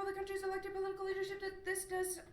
the country's elected political leadership that this does...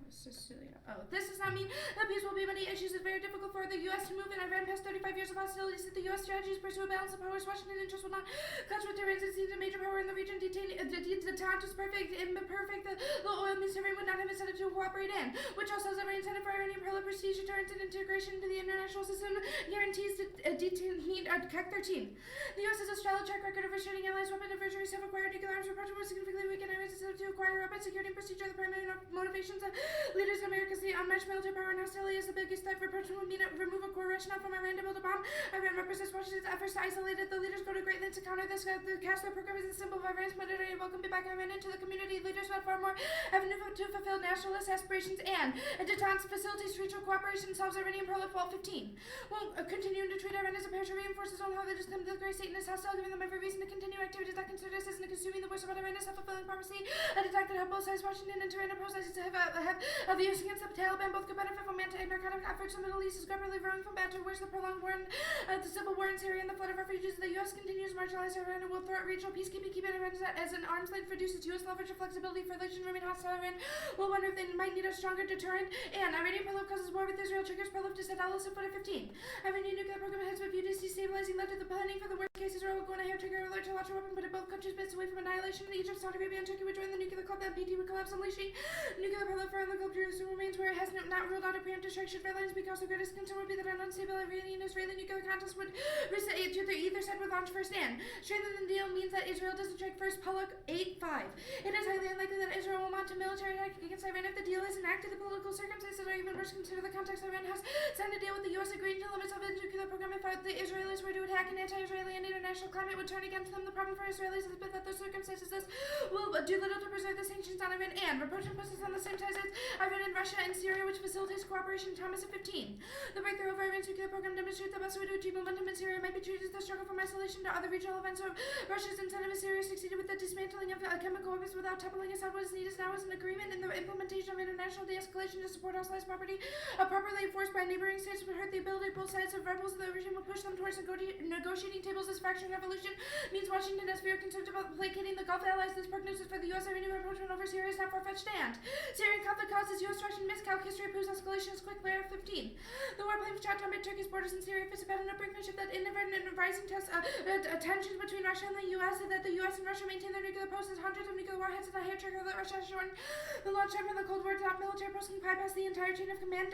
Cecilia. Oh, this does not mean that peace will be many issues. It's very difficult for the U.S. to move in Iran past 35 years of hostilities. That the U.S. strategies pursue a balance of powers. Washington interests will not clash with Iran's seems a major power in the region. The taunt is perfect. Imperfect. The oil ministry would not have incentive to cooperate in, which also has every incentive for Iranian parallel prestige, deterrence, and integration into the international system. Guarantees to CAC 13. The U.S. has a solid track record of restraining allies' weapon adversaries have acquired nuclear arms. Reproach will significantly weaken Iran's incentive to acquire weapons. Security and procedure are the primary motivations of leaders of America's unmatched military power and hostility is the biggest threat. Reproach will mean remove a core rationale from Iran to build a bomb. Iran represents Washington's efforts to isolate it. The leaders go to great lengths to counter this. The CASLA program is the symbol of Iran's military welcome back Iran into the community. Leaders want far more avenue to fulfill nationalist aspirations and detente facilities regional cooperation solves Iranian Prolif Wall 15. Will continue to treat Iran as a pair to reinforce its own how they just come to the great Satan is hostile, giving them every reason to continue activities that consider this and consuming the worst about Iran is self-fulfilling prophecy. An attack that help both sides, Washington and Tehran, oppose sides to have views against the Taliban. Both could benefit from anti-narcotic efforts. The Middle East is rapidly growing from bad to worse. The prolonged war, the civil war in Syria, and the flood of refugees. The U.S. continues to marginalize Iran and will thwart regional peacekeeping, keeping Iran as an arm's length, reduces U.S. leverage and flexibility for relations remain hostile. Iran will wonder if they might need a stronger deterrent. And Iranian Prolif causes war with Israel, triggers Prolif to set Alice at 15. Iranian nuclear program has been viewed as destabilizing, led to the planning for the worst case. Israel will go on a hair trigger alert to launch a weapon, but both countries bits away from annihilation. Egypt, Saudi Arabia, and Turkey would join the nuclear club. That PT would collapse, unleashing nuclear Prolif around the globe. Jerusalem remains where it has not ruled out a preemptive strike should airlines because the greatest concern would be that an unstable Iranian-Israeli nuclear contest would risk that either side would launch first and strengthen the deal means that Israel doesn't strike first. Pollock 8-5. It is highly unlikely that Israel will mount a military attack against Iran if the deal is enacted. The political circumstances are even worse. Consider the context. Iran has signed a deal with the U.S. agreeing to limits of its nuclear program. If the Israelis were to attack, an anti-Israeli and international climate would turn against them. The problem for Israelis is that those circumstances will do little to preserve the sanctions on Iran and reproach and puts us on the same ties as Iran and Russia and Syria, which facilitates cooperation. Thomas at 15. The breakthrough of Iran's nuclear program demonstrates the best way to achieve momentum in Syria might be treated as the struggle from isolation to other regional events. Of Russia's incentive in Syria succeeded with the dismantling of chemical weapons without toppling Assad. What is needed now is an agreement in the implementation of international de-escalation to support hostile property. Properly enforced by neighboring states would hurt the ability of both sides of rebels. The regime will push them towards negotiating tables. This faction revolution means Washington has fewer concerns about placating the Gulf allies. This prognosis for the U.S. Iranian rapprochement over Syria is not far-fetched. And Syrian conflict causes U.S.-Russian miscalc. History proves escalation is quick. Layer 15. The war plane shot down by Turkey's borders in Syria fits a pattern of brinkmanship that inadvertent and rising tensions between Russia and the U.S. and that the U.S. and Russia maintain their nuclear posts as hundreds of nuclear warheads and a hair trigger that Russia has shortened the launch time from the Cold War. Top military posts can bypass the entire chain of command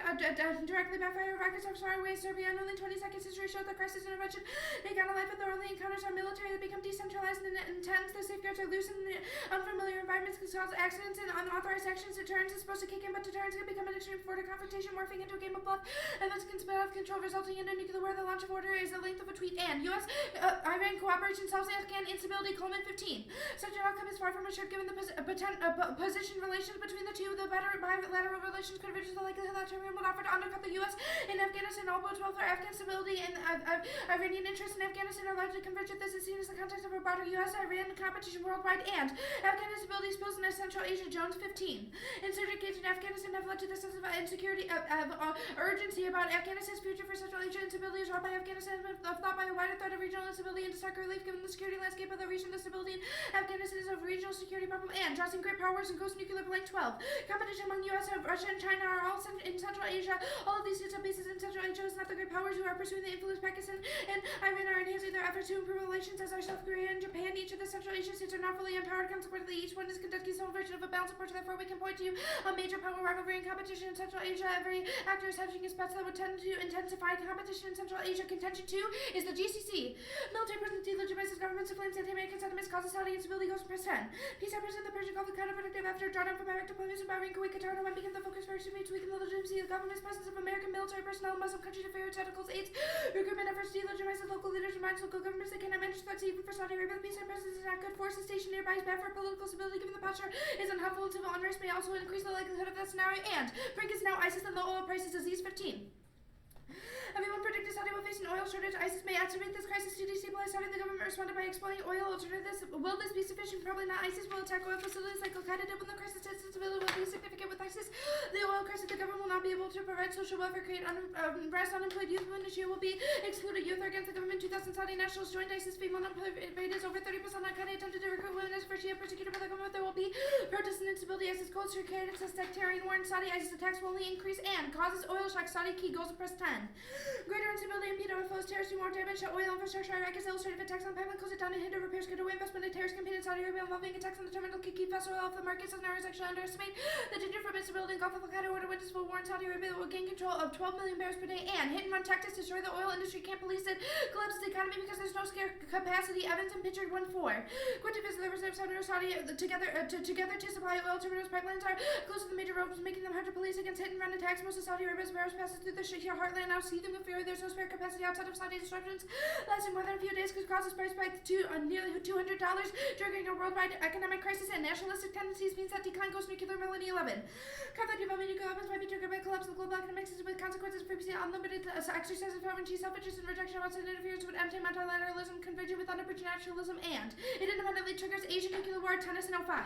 directly by fire rockets of far away Serbia in only 20 seconds. History showed that crisis intervention take on a life, but their only encounters are military that become decentralized and intense. The safeguards are loose and the unfamiliar environments can cause accidents and unauthorized actions. Deterrence is supposed to kick in, but deterrence can become an extreme forward confrontation, morphing into a game of bluff. Events can spin out of control, resulting in a nuclear war. The launch of order is the length of a tweet. And U.S. Iran cooperation solves Afghan instability. Coleman 15. Such an outcome is far from assured given the position relations between the two. The better bilateral relations could reduce the likelihood that Tehran would offer to undercut the U.S. in Afghanistan. All bodes well for Afghan stability, and Iranian interests in Afghanistan are largely convergent. This is seen as the context of a broader U.S.-Iran competition worldwide, and Afghan instability spills into Central Asia. Jones 15. Insurgent in Afghanistan have led to the sense of insecurity, urgency about Afghanistan's future. For Central Asia, instability is wrought by Afghanistan, thought by a wider threat of regional instability and stark relief given the security landscape of the region. The stability in Afghanistan is a regional security problem and drossing great powers and ghost nuclear blank 12. Competition among U.S., Russia, and China are all in Central Asia. All of these states have bases in Central Asia. It's not the great powers who are pursuing the influence. Pakistan and Iran are enhancing their efforts to improve relations, as are South Korea and Japan. Each of the Central Asian states are not fully empowered. Consequently, each one is conducting some version of a balanced approach. Therefore, we can point to a major power rivalry and competition in Central Asia. Every actor is hedging his bets that would tend to intensify competition in Central Asia. Contention 2 is the GCC. Military presence delegitimizes governments, inflames anti-American sentiments, causes Saudi instability, goes press 10. Peace efforts in the Persian Gulf are counterproductive after drawdown from Iraq deployments in Bahrain, Kuwait, Qatar, and Oman became the focus for extremely to weaken the legitimacy of the government's presence of American military personnel in Muslim countries to favor tentacles. 8. Recruitment efforts delegitimize local leaders, reminds local governments they cannot manage threats even for Saudi Arabia. The peace presence is not good. Forces stationed nearby is bad for political stability given the posture is unhelpful and civil unrest may also increase the likelihood of that scenario. And Brink is now ISIS and low oil prices. Disease 15. Everyone predicted Saudi will face an oil shortage. ISIS may activate this crisis to destabilize Saudi. The government responded by exploiting oil alternatives. Will this be sufficient? Probably not. ISIS will attack oil facilities like Al-Qaeda did when the crisis hit. Stability will be significant with ISIS. The oil crisis, the government will not be able to provide social welfare, create unrest, unemployed youth. When issue will be excluded. Youth are against the government. 2,000 Saudi nationals joined ISIS. Female unemployment rate is over 30%. Al-Qaeda attempted to recruit women as for Shia persecuted by the government. There will be instability as its goals to carry its sectarian war in Saudi ISIS attacks will only increase and causes oil shock. Saudi key goals to press 10. Greater instability impede oil flows, terrorists do more damage to oil infrastructure. Iraq is illustrative attacks on pipeline close it down and hinder repairs, get away investment in terrorist campaign in Saudi Arabia involving attacks on the terminal could keep vessel oil off the markets as narrows actually underestimate the danger from instability in Gulf of Al-Qaeda order witness will warn Saudi Arabia that will gain control of 12 million barrels per day and hit and run tactics destroy the oil industry, can't police it, collapses the economy because there's no scare capacity. Evans and Picture 1-4. Quick to visit the reserves under Saudi together to supply oil terminals. Pipelines are close to the major roads, making them hard to police against hit and run attacks. Most of Saudi Arabia's barrels passes through the Shia heartland, now seething with fear. There's no spare capacity outside of Saudi disruptions lasting more than a few days could cause its price spike to nearly $200, triggering a worldwide economic crisis and nationalistic tendencies means that decline goes nuclear millennium 11. Conflict involving nuclear weapons might be triggered by collapse of the global economic system with consequences previously unlimited exercise of sovereignty, self-interest, and rejection of outside interference with anti-multilateralism, converging with unapproachable and it independently triggers Asian nuclear war, Tennyson 05.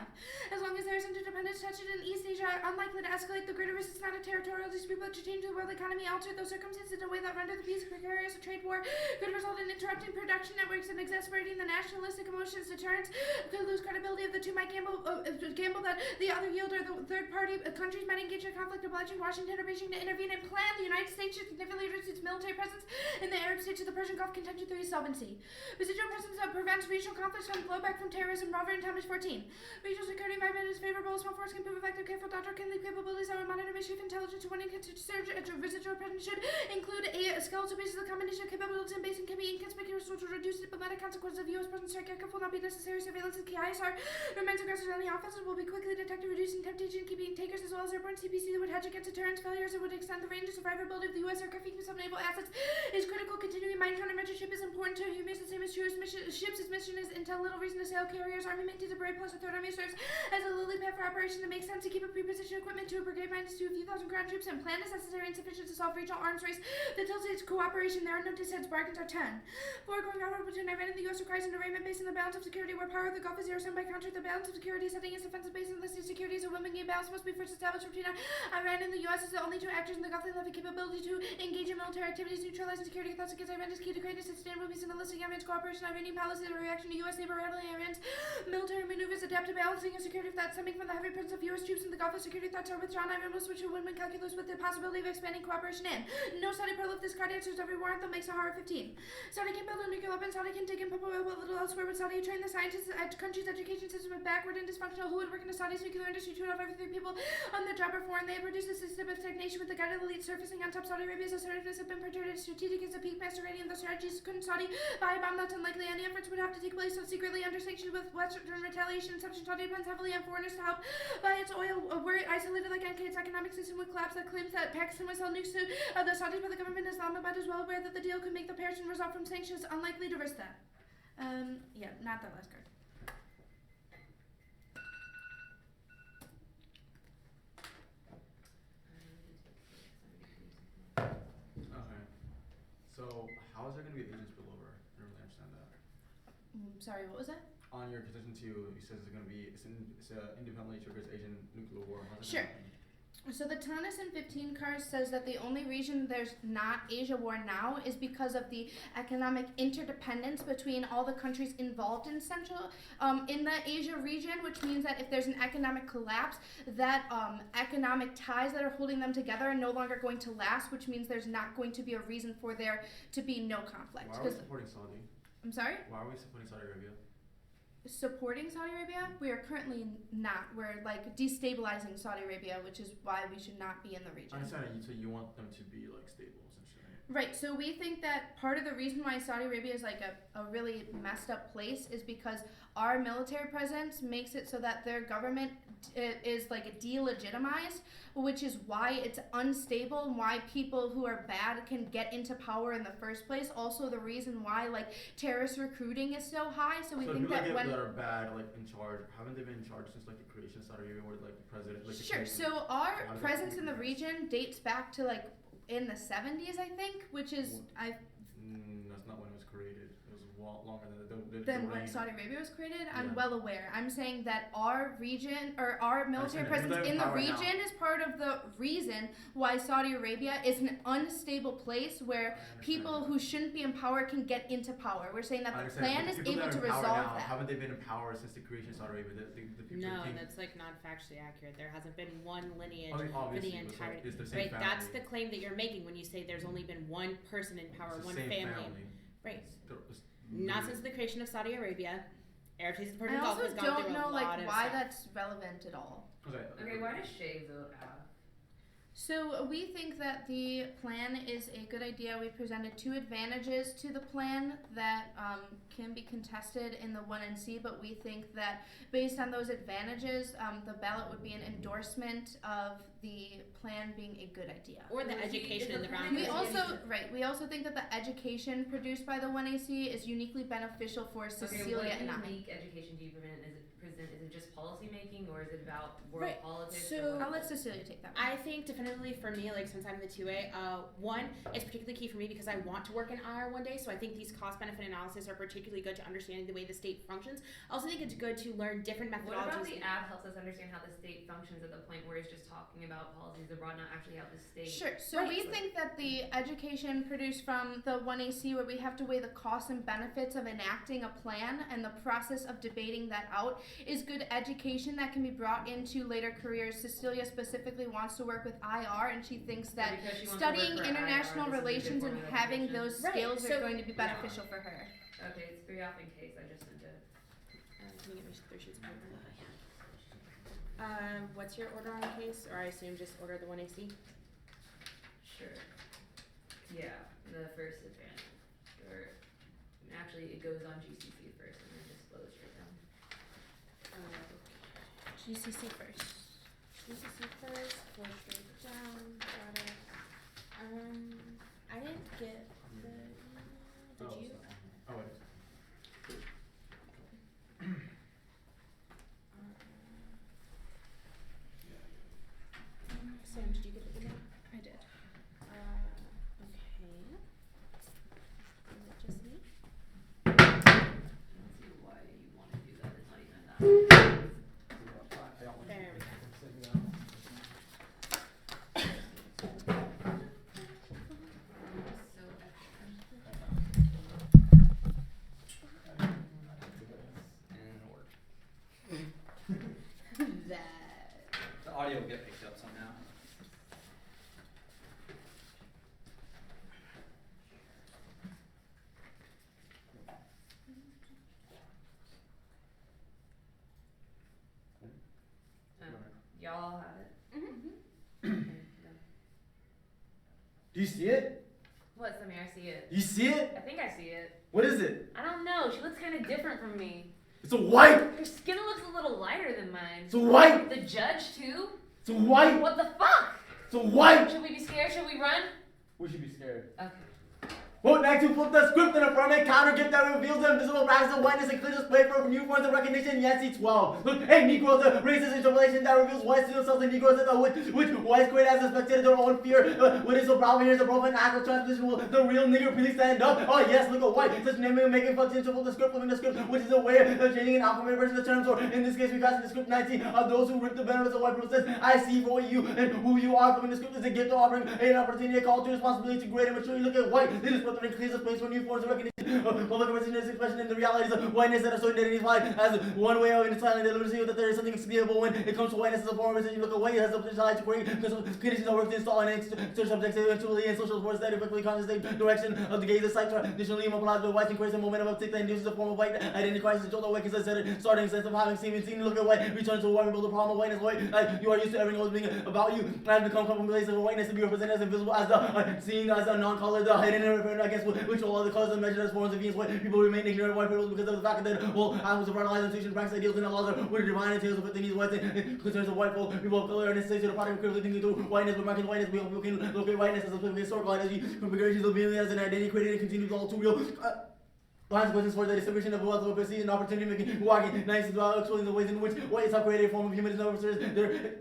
As long as there is interdependence tension in East Asia are unlikely to escalate. The greater risk is not a territorial dispute but to change the world economy, alter those circumstances in a way that render the peace precarious. A trade war could result in interrupting production networks and exacerbating the nationalistic emotions. Deterrence could lose credibility if the two might gamble that the other yield or the third party countries might engage in conflict, obliging Washington or Beijing to intervene and plan. The United States should significantly reduce its military presence in the Arab states of the Persian Gulf contention through solvency. Residual presence prevents regional conflicts from blowback from terrorism. Robert and Thomas 14. Regional security environment is favorable. Small force can prove effective. Careful doctor can lead capabilities that would monitor mischief intelligence. Warning surge residual presence should include a skeletal basis. The combination of capabilities and basing can be inconspicuous, which will reduce the diplomatic consequences of U.S. presence. Careful not be necessary. Surveillance is key. ISR remains aggressive on the offensive will be quickly detected, reducing temptation, keeping takers as well as airborne CPC that would hedge against deterrence failures. It would extend the range of survivability of the U.S. aircraft. Weakness of naval assets is critical. Continuing mine countermeasure ship is important to humans. The same as true as ships. Its mission is intel. Little reason to sail. Carriers. Army maintains a brave plus a third army serves as a lily pad for operations. It makes sense to keep a pre-position equipment to a brigade minus to a few thousand ground troops and plan is necessary and sufficient to solve regional arms race that tilts its cooperation. There are no dissents. Bargains are 10. Forward going outward between Iran and the U.S. requires an arrangement based on the balance of security where power of the Gulf is zero sum by contrast. The balance of security setting is defensive based on listed security. So women game balance must be first established between Iran and the U.S. as the only two actors in the Gulf that have the capability to engage in military activities, neutralizing security threats against Iran is key to create a sustainable peace and enlisting Iran's cooperation. Iranian policy, the reaction to U.S. neighbor rattling Iran's military maneuvers, adapt to balancing a security threat stemming from the heavy presence of U.S. troops in the Gulf. As security threats are withdrawn, Iran will switch to win-win calculus with the possibility of expanding cooperation in. No Saudi prolific this card answers every warrant that makes a horror 15. Saudi can build a nuclear weapon. Saudi can dig and pump oil but little elsewhere. Would Saudi train the scientists at country's education system is backward and dysfunctional? Who would work in the Saudi's nuclear industry? 2 out of every 3 people on the job are foreign. They produce a system of stagnation with the guided elite surfacing on top. Saudi Arabia's assertiveness have been portrayed as strategic as a peak master uranium. The strategies couldn't Saudi buy a bomb. That's unlikely. Any efforts would have to take place so secretly under sanctions with Western retaliation. Such Saudi depends heavily on foreigners to help buy its oil. Were it isolated like its economic system would collapse. That claims that Pakistan would sell nukes to the Saudis, but the government Islamabad is well aware that the deal could make the Persian result from sanctions. Unlikely to risk that. Yeah, not that last card. Okay. So how is there going to be Asian spillover? I don't really understand that. Sorry, what was that? On your petition to, it says it's going to be, it's independently triggers Asian nuclear war. How's that Sure. gonna happen? So the Tennyson 15 card says that the only reason there's not Asia war now is because of the economic interdependence between all the countries involved in in the Asia region, which means that if there's an economic collapse, that economic ties that are holding them together are no longer going to last, which means there's not going to be a reason for there to be no conflict. Why are we supporting Saudi? I'm sorry? Why are we supporting Saudi Arabia? Supporting Saudi Arabia? We are currently not. We're like destabilizing Saudi Arabia, which is why we should not be in the region. I understand that so you want them to be like stable, essentially. Right, so we think that part of the reason why Saudi Arabia is like a really messed up place is because our military presence makes it so that their government is like delegitimized, which is why it's unstable and why people who are bad can get into power in the first place. Also the reason why like terrorist recruiting is so high. So we think that when that are bad, like in charge, haven't they been in charge since like the creation of Saudi Arabia, where like the president? Like, sure. So our presence in the region dates back to like in the 70s, I think, which is that's not when it was created. It was longer than Than when reign. Saudi Arabia was created, I'm Yeah. well aware. I'm saying that our region or our military understand that. presence Who's in the in power now? region is part of the reason why Saudi Arabia is an unstable place where I people understand. who shouldn't be in power can get into power. We're saying that I the understand. plan But is the people able that to are in power resolve now, that. haven't they been in power since the creation of Saudi Arabia? The people No, the king. that's like not factually accurate. There hasn't been one lineage I mean, for obviously, the but entire. so it's the same Right, family. that's the claim that you're making when you say there's only been one person in power, It's the one same family. Right. It's Not since the creation of Saudi Arabia. Heritage of the Persian I Gulf also has gone don't through know a lot of why stuff. that's relevant at all. Okay, why does Shay vote out? So we think that the plan is a good idea. We presented 2 advantages to the plan that can be contested in the 1NC, but we think that based on those advantages, the ballot would be an endorsement of the plan being a good idea. Or the Well, see, education if in the the round. plan We is also we also think that the education produced by the 1AC is uniquely beneficial for Okay, Cecilia what and I. unique education do you present? Is it just policy making, or is it about world Right, politics? so- or what I'll let is it? Cecilia take that one. I think definitively for me, like since I'm the 2A, one, it's particularly key for me because I want to work in IR one day, so I think these cost-benefit analysis are particularly good to understanding the way the state functions. I also think it's good to learn different methodologies. What about the app helps us understand how the state functions at the point where it's just talking about policies abroad, not actually how the state. Sure. So Right. we think that the education produced from the 1AC, where we have to weigh the costs and benefits of enacting a plan and the process of debating that out, is good education that can be brought into later careers. Cecilia specifically wants to work with IR, and she thinks that Because she wants to studying work for international IR, this is a good relations and form of having education. those Right, skills so- are going to be yeah. beneficial for her. Okay, it's 3 off in case. I just sent it. Can you give me 3 sheets of paper? What's your order on the case? Or I assume just order the 1AC? Sure. Yeah, the first advantage. Or actually, it goes on GCC first and then just flows straight down. GCC first. GCC first, flow straight down, got it. I didn't get the email. Did you? Oh, it is. Sam, did you get the email? I did. Okay. Is it just me? I don't see why you want to do that. It's not even that. There we go. So That. The audio will get picked up somehow. y'all have it. Mm-hmm. Okay, go. Do you see it? What, Samir? I see it. Do you see it? I think I see it. What is it? I don't know. She looks kind of different from me. It's a white. Her skin looks a little lighter than mine. It's a white. The judge too? It's a white. What the fuck? It's a white. Should we be scared? Should we run? We should be scared. Okay. Vote next to flip the script in a permanent counter gift that reveals the invisible practice of whiteness and clear display for new forms of recognition. Yes, C12. Look, hey, Negroes, the racist interpolation that reveals whites to themselves and Negroes which whites create as a spectator their own fear. What is so problem here is the profile and actual transmission. Will the real nigger please stand up? Oh yes, look at white. Such naming making function to the script, flipping the script, which is a way of changing an alphabet version of the terms. Or in this case, we got the script 19 of those who rip the benefits of white people says, I see for what you and who you are. Flipping the script is a gift offering an opportunity, a call to responsibility to great and maturity. Look at white. This is what the clears a space for new forms of recognition of public recognition expression in the realities of whiteness that are so identity defined as one way of instilling the literacy that there is something explainable when it comes to whiteness as a form of recognition. Look at white has the potential to create conditions that work to install and external subjects eventually and social forces that effectively conscious direction of the gaze of sight traditionally immobilized by white and creates a momentum of that induces a form of white identity crisis until the white considered starting sense of having seen look at white returns to white rebuild the problem of whiteness white like you are used to everything always being about you and has become from a place of whiteness to be represented as invisible as the seen as a non-colored hidden and against which all other colors are measured as forms of beings. White people remain ignorant of white people because of the fact that all animals of radicalized institutions practice ideals and laws are with divine entails within these whites and concerns of white people of color and necessary to the product of critically thinking through whiteness, but marking whiteness, people can look at whiteness as a historical identity configurations of being as an identity created and continued all too real. Lines questions for the distribution of wealth, opportunity, and opportunity making, walking, nice about explaining the ways in which white is created a form of human officers. Their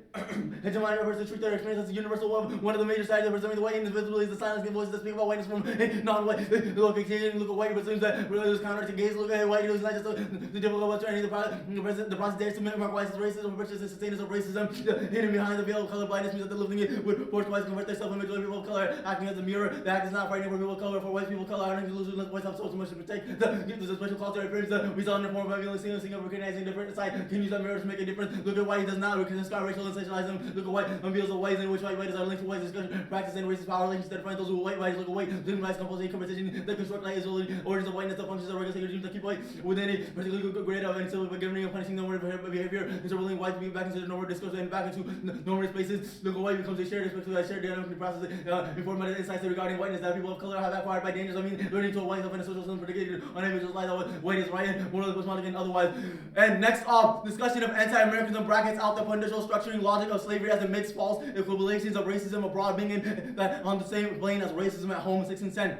hegemony refers to truth, their experience as a universal one of the major sides of preserving the white invisibility is the silence voices that speak about whiteness from non-white. Look at white presumes that religious counter to gaze. Look at white is not just the difficult what's any the process there to mark white as racism, purchase and sustainers of racism. Hidden behind the veil of color blindness means that the living it would force whites to convert their self-image to people of color, acting as a mirror. The act is not frightening for people of color, for white people of color, I don't lose whites have so much to protect. There's a special culture appearance we saw in the form of violence, seeing of recognizing different side can use that mirror to make a difference. Look at why he does not, we can discard racial and sensationalism. Look at white unveils the ways in which white is are linked to white discussion, practice and racist power relations that define those who white rights. Look at white, legalized compulsory competition that construct like Israeli origins of whiteness, the functions of regulatory regimes that keep white within a particularly good grade of and civil governing and punishing normative behavior. It's a willing white to be back into the normative discourse and back into normative spaces. Look at white becomes a shared respect to that shared dynamic process, informed by the insights regarding whiteness that people of color have acquired by dangers. I mean, learning to a white self and a social system predicated on individuals' lives that white is right and morally postmodern and otherwise. And next up, discussion of anti-Americanism brackets out the fundamental structuring logic of slavery as it makes false equilibrations of racism abroad being in that on the same plane as racism at home. 6 and 10.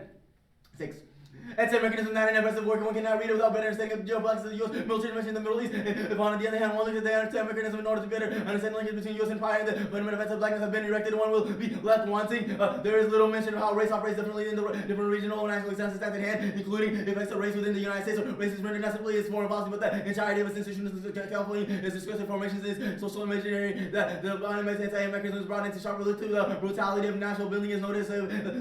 6. Anti-Americanism not an impressive work, one cannot read it without better understanding of the geopolitics of the U.S. military intervention in the Middle East. If on the other hand, one looks at the anti-Americanism in order to better understand the linkage between U.S. empire and the fundamental events of blackness have been erected, one will be left wanting. There is little mention of how race operates differently in the different regional and national extensions at hand, including effects of race within the United States. Racism rendered not simply its foreign policy, but the entirety of its institutions. California is discussing formations is social imaginary that the elements anti-Americanism is brought into sharp relief to the brutality of national building is noticed.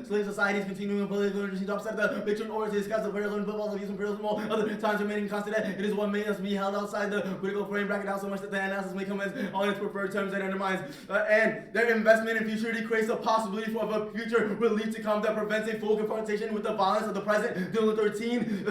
Slave societies continuing political literacy to upset the picture in order to discuss the various footballs of use imperialism all other times remaining constant. It is what made us be held outside the critical frame bracket out so much that the analysis may commence on its preferred terms that undermines and their investment in futurity creates a possibility for a future relief to come that prevents a full confrontation with the violence of the present. Dylan 13.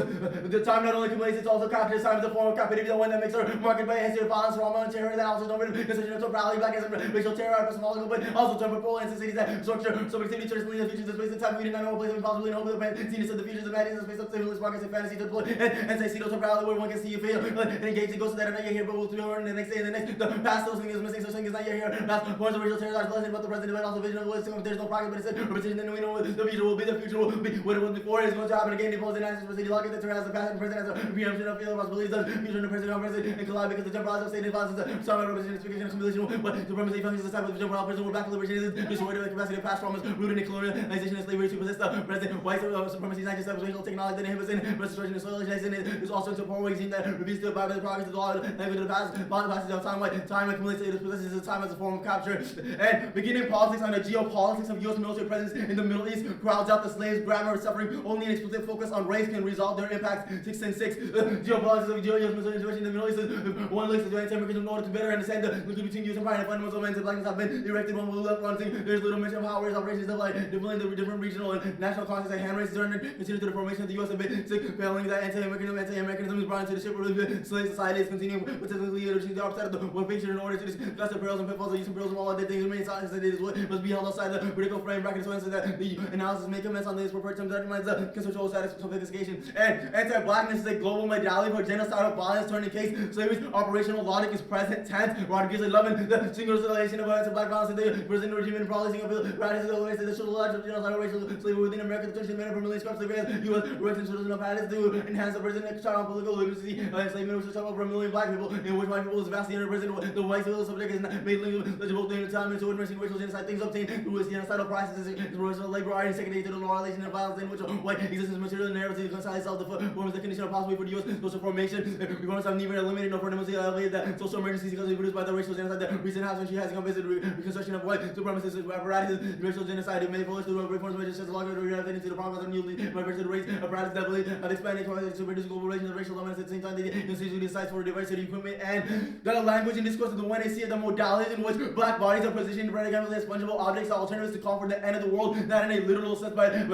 The time not only accumulates, it's also captured. Time is a form of captivity, the one that makes her marked by a history of violence, trauma, and terror that also normative constitution of totality, blackness, racial terror, epistemological, but also temporal and societies that structure subjectivity, traditionally the futures of space and time. We do not know a place of impossibility and hope of the fanciness of the futures of madness and space of stimulus, markets, and fantasy to deploy and say CeTh totality where one can see you fail and engage the ghosts that are not yet here but will be over in the next day and the next. The past still is missing, so something is not yet here. Past forms of racial terror are blessed, but the present but also vision of the world. There's no progress, but it's a repetition. Then we know what the future will be. The future will be what it was before. It is going to happen again. The opposing answers for city logic that turn as the past and present as a preemption of field possibilities. The future and the present are present and collide because the temporality of state and violence is a some representation of simulation. But supremacy functions as type of temporal present where black liberation is destroyed the capacity of past traumas rooted in colonialization and slavery to possess the present. White supremacy is not just racial technology that inhibits and restoration of soilization is also temporal ways that reveals the by the progress of the law language of the past, by the passage of time, like time accumulates it possesses its time as a form of capture. And beginning politics on the geopolitics of U.S. military presence in the Middle East crowds out the slaves, grammar, suffering. Only an explicit focus on race can resolve their impact. 6 and 6. Geopolitics of U.S. military intervention in the Middle East is one looks to anti-Americanism in order to better understand the link between U.S. empire and fundamental men and blackness have been erected. One will left one thing. There's little mention of how race operations have like differently in the different regional and national contexts and hand races are considered to the formation of the U.S. a bit failing that anti-Americanism is brought into the ship where the slave society is continuing with typically the opposite of the one picture in order to discuss the perils and pitfalls of use imperialism. All other things remain silent as it is what must be held outside the critical frame bracket so that the analysis may commence on this preferred terms that undermines the conceptual status of sophistication. And anti-blackness is a global modality for genocidal violence turning case. Slavery's operational logic is present tense. Rodriguez 11, the singularization of anti-black violence in the prison regime and policing of the radicals of the ways that the social logic of genocidal racial slavery within America, the 30 minute per million scrap slavery as U.S. rights and citizen of patents to enhance the prison and child political literacy, enslavement which is over a million black people, in which white people is vastly underrepresented. The white civil subject is not made legible in the time into administering racial genocide. Things obtained through its genocidal processes, racial labor are secondary to the law relation and violence in which white existence material narrative reconcile itself. The forms the condition of possibility for the U.S. social formation. Reforms have neither eliminated nor fundamentally elevated that social emergencies because they produced by the racial genocide that recent has when she has convinced reconstruction of white supremacist apparatus. Racial genocide may polish through reforms which is longer related to the progress of newly reversing race apparatus that believe have expanded to produce global relations of racial dominance at the same time they institute sites for diversity equipment and the language and discourse of the one they see the modalities in which black bodies are positioned as fungible objects are alternatives to call for the end of the world, not in a literal sense by a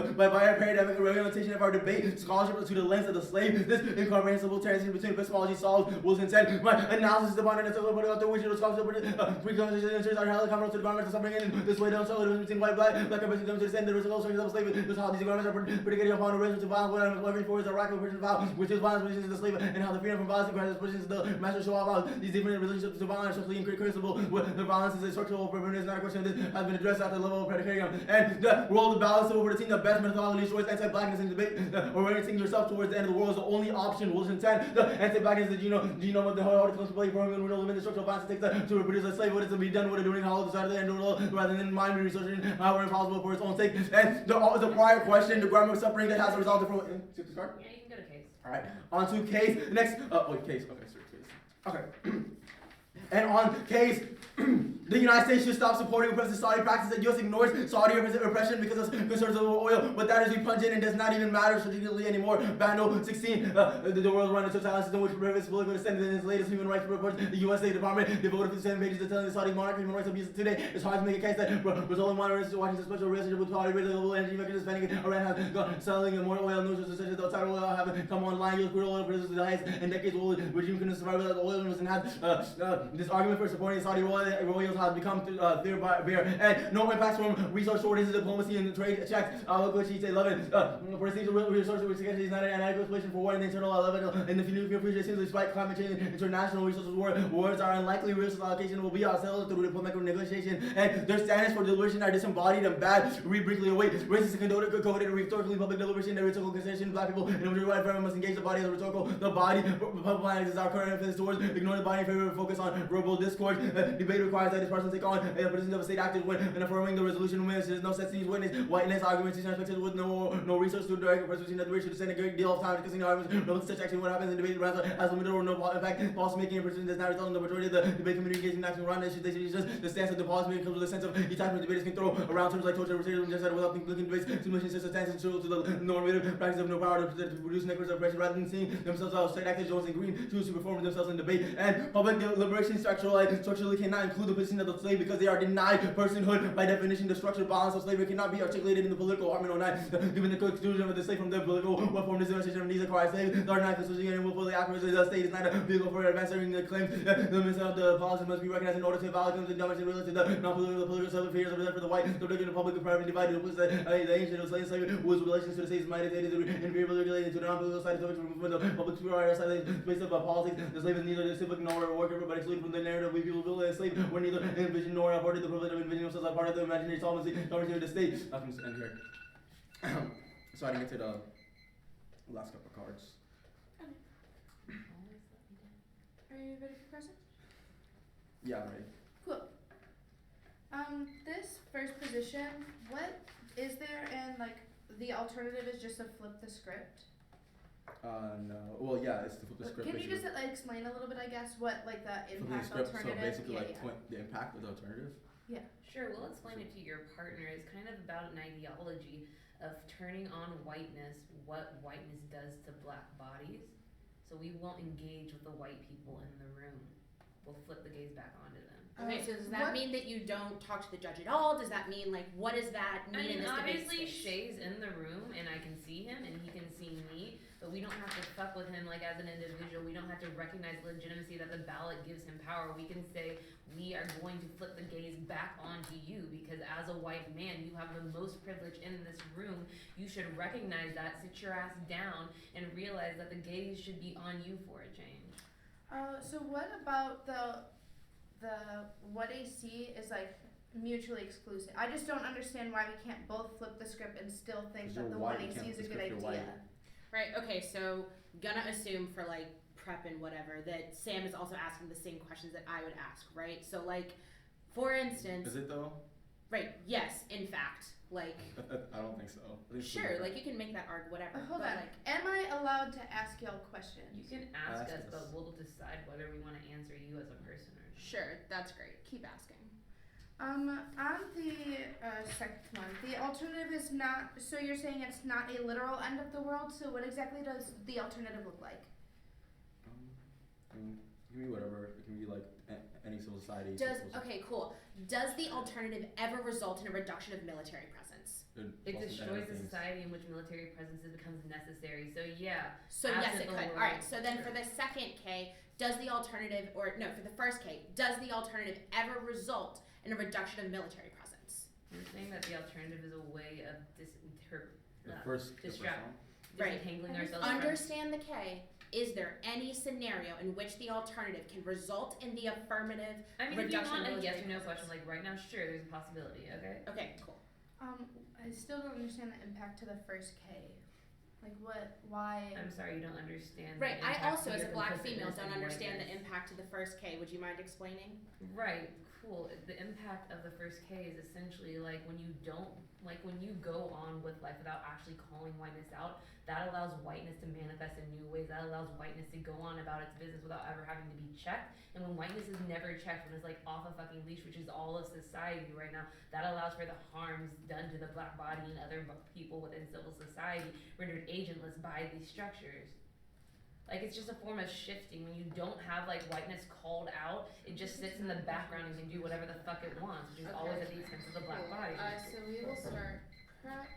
paradigmic reorientation of our debate, scholarship to the lens of the slave. This incomprehensible transition between epistemology solved was intent. My analysis is upon an through which the scholarship preconceptions are held accountable to the garments of suffering in this way down so between white black person comes to the end the results of slavery. This is how these garments are predicated upon a racial to violence, whatever for is a right person violence, which is violence, which is the slave, and how the freedom from violence and pushes the master show about these different relationships to violence, structurally increasable, with the violence is a structural problem, is not a question that has been addressed at the level of predicarium. And the role of balance over the team, the best methodology towards anti-blackness in debate, orienting yourself towards the end of the world is the only option. Wilson said, the anti-blackness, the genome of the whole article play for him, and we know the structural violence it takes to reproduce a slave, what is to be done, what are doing, how the side of the end of the world, rather than mind researching however impossible for its own sake. And the prior question, the grammar of suffering that has resulted from. Yeah, you can go to case. Alright, on to case. Next, case. Okay, sorry, case. Okay. And on case, the United States should stop supporting oppressive Saudi practices. The U.S. ignores Saudi oppression because of concerns of oil. But that is repugnant and does not even matter strategically anymore. Bando 16, the world run a totalitarian system which prohibits political dissent. In its latest human rights report, the U.S. State Department devoted 57 pages to telling the Saudi monarch human rights abuses today. It's hard to make a case that resulting monitors watching a special relationship with Saudi Arabia, global energy mechanisms, spending Iran has gone selling more oil. News such as the outside oil have come online. U.S. crude oil prices the highest in decades. Oil regime couldn't survive without the oil and has this argument for supporting Saudi royals has become bare, and no impacts from resource shortages, diplomacy, and trade checks. Look what she said, 11. Prestige resource which is not an adequate solution for war in the internal 11. In the nuclear future, seems despite climate change, international resources wars are unlikely. Resource allocation will be ourselves through diplomatic negotiation, and their standards for deliberation are disembodied and bad. Read briefly away. Racist and coded rhetorically public deliberation and rhetorical consideration. Black people and majority white everyone must engage the body as a rhetorical. The body, public planning is our current emphasis towards ignoring the body in favor of focus on verbal discourse. Debate requires that this person take on a position of a state actor when affirming the resolution when there is no such thing as witness. Whiteness argumentation expected with no research to direct persuasion that the way should spend a great deal of time discussing arguments. No such action. What happens in debate has limited or no impact. Policy making and precision does not result in the majority of the debate community engaging in action around issues. They should just the stance of the policy making comes with a sense of detachment. Debaters can throw around terms like torture, racism, genocide without thinking debates. Submission is substantial to the normative practice of no power to produce networks of oppression rather than seeing themselves as state actors. Jones and Green choose to perform themselves in debate. And public deliberation structurally cannot include the position of the slave because they are denied personhood. By definition, the structural balance of slavery cannot be articulated in the political argument or not. Given the conclusion of the slave from the political what form this demonstration of needs acquired slave, the not constitution and will fully accurate the state is not a vehicle for advancing the claims. The mission of the policy must be recognized in order to value the domination related to the non-political political self-affairs of for the white, the religion, the public, and private divided. The ancient of slavery whose relations to the state's minded is invariably related to the non-political side of the movement of public sphere side space of politics. The slave is neither the civic nor a worker, but excluded from the narrative. We people will slave were neither envisioned nor afforded the privilege of envisioning themselves as part of the imaginary solvency of the state. I can just end here. So I didn't get to the last couple of cards. Are you ready for present? Yeah, I'm ready. Cool. This first position, what is there, and like the alternative is just to flip the script? No. Well, yeah, it's to flip the script. Can you just explain a little bit, I guess, what like the Flipping the impact script, alternative? so basically yeah, like yeah. point the impact of the alternative. Sure, we'll explain it to your partner. It's kind of about an ideology of turning on whiteness, what whiteness does to black bodies. So we won't engage with the white people in the room. We'll flip the gaze back onto them. Okay, so does that mean that you don't talk to the judge at all? Does that mean, like, what does that mean in this debate obviously space? Shay's in the room and I can see him and he can see me, but we don't have to fuck with him like as an individual. We don't have to recognize legitimacy that the ballot gives him power. We can say we are going to flip the gaze back onto you because as a white man, you have the most privilege in this room. You should recognize that, sit your ass down, and realize that the gaze should be on you for a change. So what about the what AC is like mutually exclusive? I just don't understand why we can't both flip the script and still think that the one AC is a good idea. Right, okay, so gonna assume for like prep and whatever that Sam is also asking the same questions that I would ask, right? So like, for instance... Is it though? Right, yes, in fact, like... I don't think so. Sure, like you can make that argue, whatever. Hold but on, like, am I allowed to ask y'all questions? You can ask Ask us, us. but we'll decide whether we want to answer you as a person or not. sure, that's great. Keep asking. On the second one, the alternative is not, so you're saying it's not a literal end of the world, so what exactly does the alternative look like? It can be whatever. It can be like any civil society. Okay, cool. Does the alternative ever result in a reduction of military presence? It destroys the society in which military presence becomes necessary. So yeah. So as yes, in it the could. world, Alright, so then sure. for the second K, does the alternative, or no, for the first K, does the alternative ever result in a reduction of military presence? You're saying that the alternative is a way of The first distract. one? Right. disentangling ourselves from. Understand the K. Is there any scenario in which the alternative can result in the affirmative I mean, if you reduction want of a military yes or no presence? question, like right now, sure, there's a possibility, okay? Okay, cool. I still don't understand the impact to the first K. Like why? I'm sorry, you don't understand. Right, the I impact also, to as a your black female, complicitness don't in understand the whiteness. impact to the first K. Would you mind explaining? Right, cool. The impact of the first K is essentially like when you go on with life without actually calling whiteness out, that allows whiteness to manifest in new ways. That allows whiteness to go on about its business without ever having to be checked. And when whiteness is never checked, when it's like off a fucking leash, which is all of society right now, that allows for the harms done to the black body and other people within civil society rendered agentless by these structures. Like, it's just a form of shifting. When you don't have, like, whiteness called out, it just sits in the background and can do whatever the fuck it wants, which is always at the expense of the black body. So we will start prep.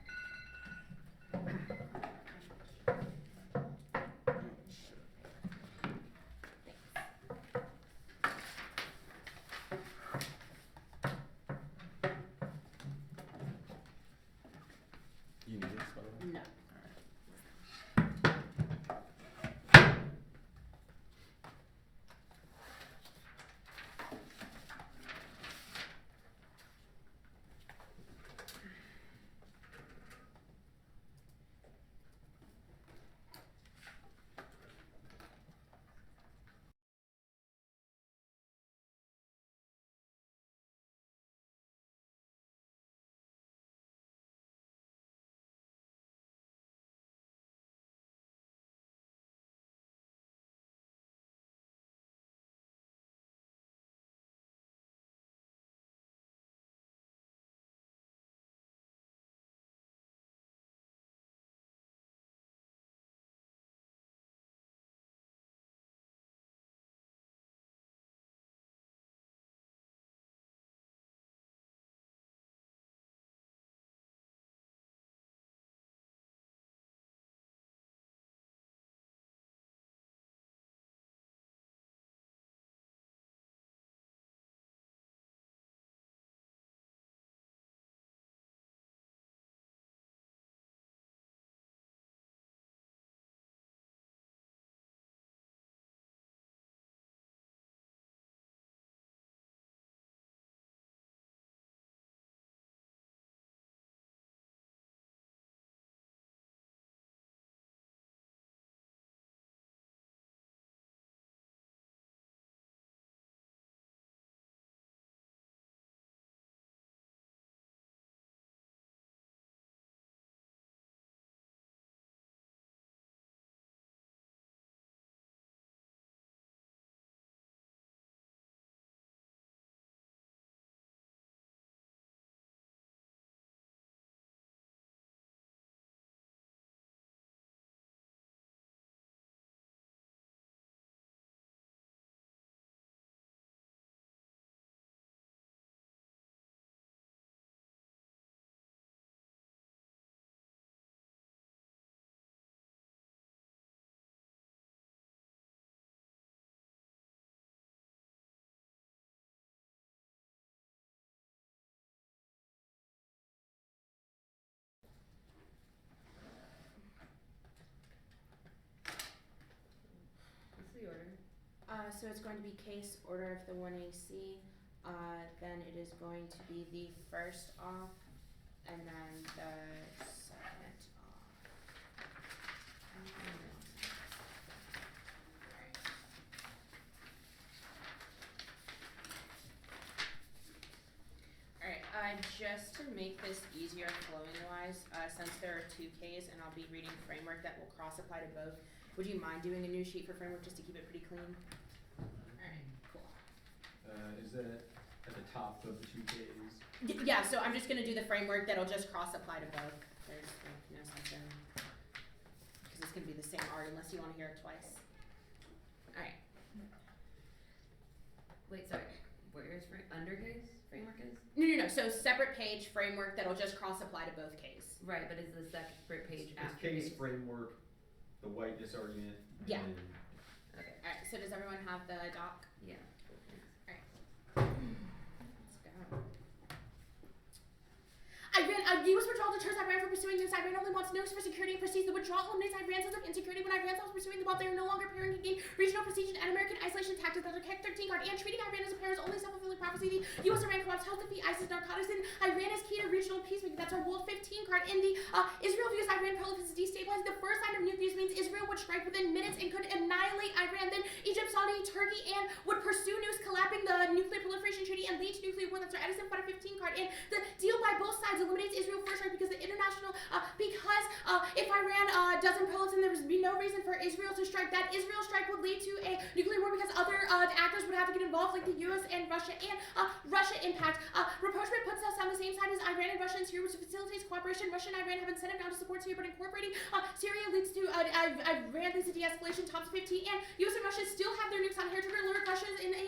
You need this, by the way? No. What's the order? So it's going to be case order of the 1AC. Then it is going to be the first off, and then the second off. Alright, just to make this easier flowing wise, since there are two Ks and I'll be reading framework that will cross apply to both, would you mind doing a new sheet for framework just to keep it pretty clean? Alright, cool. Is that at the top of the two Ks? Yeah, so I'm just gonna do the framework that'll just cross apply to both. There's like no sense in, because it's gonna be the same art unless you wanna hear it twice. Alright, Wait, sorry. Where's undercase framework is? no, so separate page framework that'll just cross apply to both Ks. Right, but is the separate page It's after case case? framework, the whiteness argument. Yeah. And Okay. Alright, so does everyone have the doc? Yeah. Let's go. I ran, U.S. withdrawal deters Iran from pursuing new cyber Iran only wants nukes for security and prestige. The withdrawal eliminates Iran's sense of insecurity. When Iran stops pursuing the ball, they are no longer pairing can gain regional prestige and American isolation tactics. That's a KEK 13 card. And treating Iran as a pair is only self-fulfilling prophecy. The U.S.-Iran co-ops help defeat ISIS narcotics, and Iran is key to regional peacemaking. That's our World 15 card. In the Israel views Iran proliferation destabilizing. The first sign of nuclear means Israel would strike within minutes and could annihilate Iran. Then Egypt, Saudi, Turkey, and would pursue nukes, collapsing the nuclear proliferation treaty and lead to nuclear war. That's our Edison 15 card. And the deal by both sides eliminates Israel first strike because the international if Iran doesn't proliferate, then there would be no reason for Israel to strike. That Israel strike would lead to a nuclear war because other actors would have to get involved, like the U.S. and Russia. And Russia impact. Rapprochement puts us on the same side as Iran and Russia in Syria, which facilitates cooperation. Russia and Iran have incentive now to support Syria, but incorporating Syria leads to Iran leads to de-escalation. Tops 15, and U.S. and Russia still have their nukes on here to alert Russians in a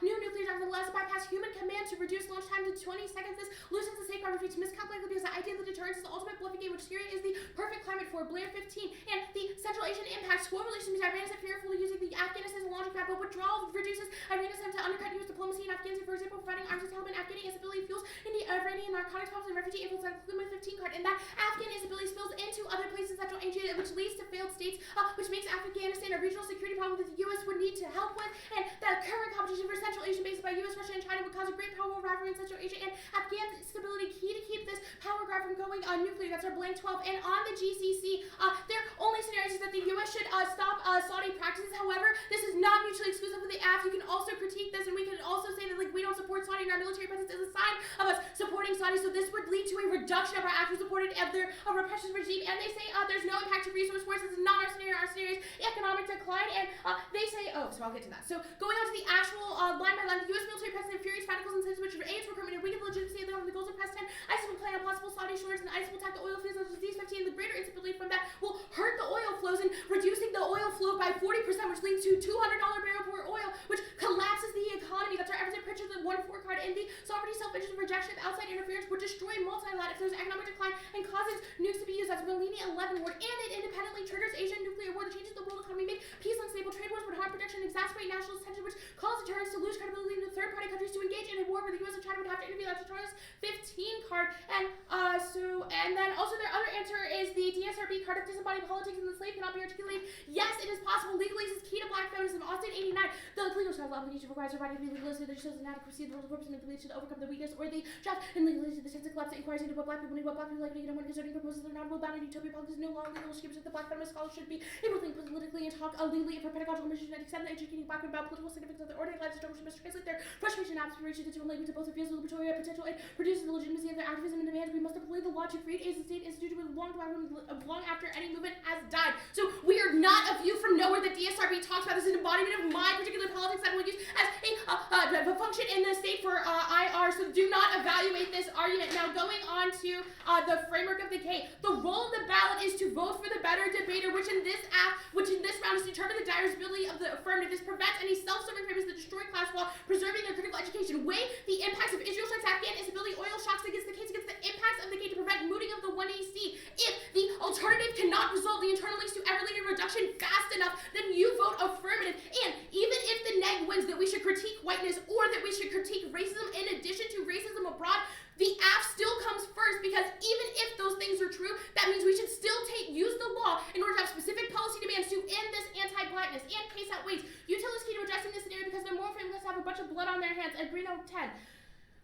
new nuclear nevertheless bypass human command to reduce launch time to 20 seconds. This loosens the safeguard which miscalculated because the idea of the deterrence is the ultimate bluffing game, which Syria is the perfect climate for. Blair 15, and the Central Asian impact. Squad relations means Iran is fearful of using the Afghanistan as a launching pad, but withdrawal reduces Iran's attempt to undercut U.S. diplomacy in Afghanistan, for example, providing arms to Taliban, Afghan instability fuels in the Iranian narcotics problems and refugee influence on the 15 card, and that Afghan instability spills into other places in Central Asia, which leads to failed states, which makes Afghanistan a regional security problem that the U.S. would need to help with, and the current competition for Central Asia based by U.S., Russia, and China would cause a great power rivalry in Central Asia, and Afghan stability key to keep this power grab from going nuclear. That's our blank 12, and on the GCC, their only scenario is that the U.S. should stop Saudi practices. However, this is not mutually exclusive with the AF. You can also critique this, and we can also say that we don't support Saudi, and our military presence is a sign of us supporting Saudi. So this would lead to a reduction of our actual supported of their repression regime. And they say there's no impact to resource wars. This is not our scenario. Our scenario is economic decline. And they say, so I'll get to that. So going on to the actual line by line, the U.S. military presence infuriates radicals and incentives which aids recruitment and weaken the legitimacy of the goals of Press 10. ISIS will play on possible Saudi shores, and ISIS will attack the oil fields of these 15. The greater instability from that will hurt the oil flows and reducing the oil flow by 40%, which leads to $200 barrel per oil, which collapses the economy. That's our evidence picture, the 1-4 card. And the sovereignty, self-interest, and rejection of outside interference would destroy multilateral if there's economic decline and causes nukes to be used. That's Melania 11 ward. And it independently triggers Asian nuclear war that changes the world economy, make peace unstable. Trade wars would harm protection and exacerbate national tension, which cause deterrents to lose credibility to third-party countries to engage in a war where the U.S. and China would have to intervene. That's Charles 15 card. And and then also their other answer is the DSRB card of disembodied politics, and the slave cannot be articulated. Yes, it is possible. Legally, this is key to black feminism. Austin 89. The legal child obligation requires a right to be legalistic that shows inadequacy of the rules of purpose and ability to overcome the weakness or the draft and legalistic the sense of collapse that inquires into what black people need, what black people like to get, and when concerning proposals that are not well-bounded utopia politics, no law, legal schemes that the black feminist scholars should be able to think politically and talk legally for pedagogical mission and accept the educating black women about political significance of their ordinary lives. The should translate their frustration and aspiration into a language that both reveals the liberatory potential and produces the legitimacy of their activism and demands. We must employ the law to create a state instituted with long after any movement has died. So we are not a view from nowhere that DSRB talks about. This is an embodiment of my particular politics that we'll use as a function in the state for IR. So do not evaluate this argument. Now going on to the framework of the K. The role of the ballot is to vote for the better debater, which in this round is to determine the desirability of the affirmative. This prevents any self-serving premises that destroy class while preserving their critical education. Weigh the impacts of Israel strikes Afghan instability, oil shocks against the case against the impacts of the K to prevent mooting of the 1AC. If the alternative cannot resolve the internal links to ever lead to reduction fast enough, then you vote affirmative. And even if the neg wins that we should critique whiteness or that we should critique racism in addition to racism abroad, the AF still comes first, because even if those things are true, that means we should still use the law in order to have specific policy demands to end this anti-blackness. And KSAT waits. Utilities key to addressing this scenario because they're more famous to have a bunch of blood on their hands. Agrino 10.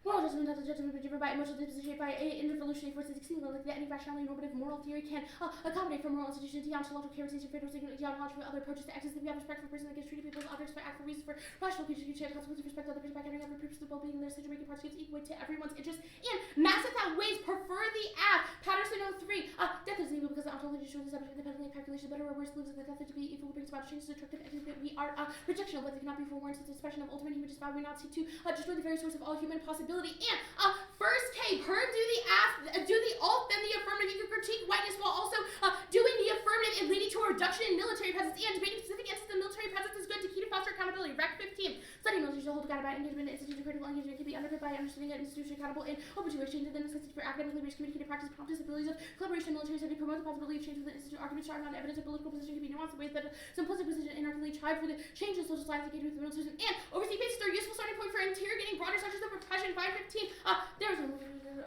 Moral judgment that the judgment be driven by emotional disposition by involutionary forces exceeding like that any rationality normative moral theory can accommodate for moral institutions, deontological characteristics, fatal signal, deontological other approaches to access. We have respect for person that gets treated people as objects for act for reasons for rational contribution, consequences, respect to other person by carrying out the purpose of well-being in their situation, making parts gives equal weight to everyone's interest. And massive that ways prefer the app. Patterson 03. Death is evil because the ontology shows the subject independently of calculation. Better or worse believes that the death to be evil brings about changes to destructive entity that we are rejection of life that cannot be forewarned since the expression of ultimate human desire we not seek to destroy the very source of all human possibility. And first K, Perm do the alt, then the affirmative. You can critique whiteness while also doing the affirmative and leading to a reduction in military presence. And debating specific instances of military presence is good to keep to foster accountability. Rec 15. Studying military to hold accountable engagement in institution critical engagement can be underpinned by understanding that institution accountable and open to exchange, and then necessity for academically rich communicated practice, prompt abilities of collaboration in military study, promote the possibility of change within institute. Arguments starting on evidence of political position can be nuanced in ways that simplistic position inarticulately tried for the change in social science engagement with the military. And overseas bases are a useful starting point for interrogating broader structures of repression. 515. There's a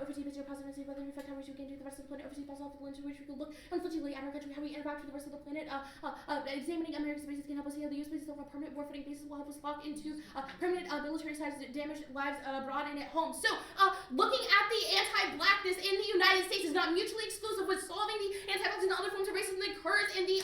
oversee material positivity, whether we affect how we gain to the rest of the planet, oversee possible lens through which we can look unflinchingly at our country, how we interact with the rest of the planet. Examining American spaces can help us see how the U.S. spaces on a permanent warfighting basis will help us lock into permanent military sites that damage lives abroad and at home. So, looking at the anti-blackness in the United States is not mutually exclusive with solving the anti-blackness and other forms of racism that occurs in the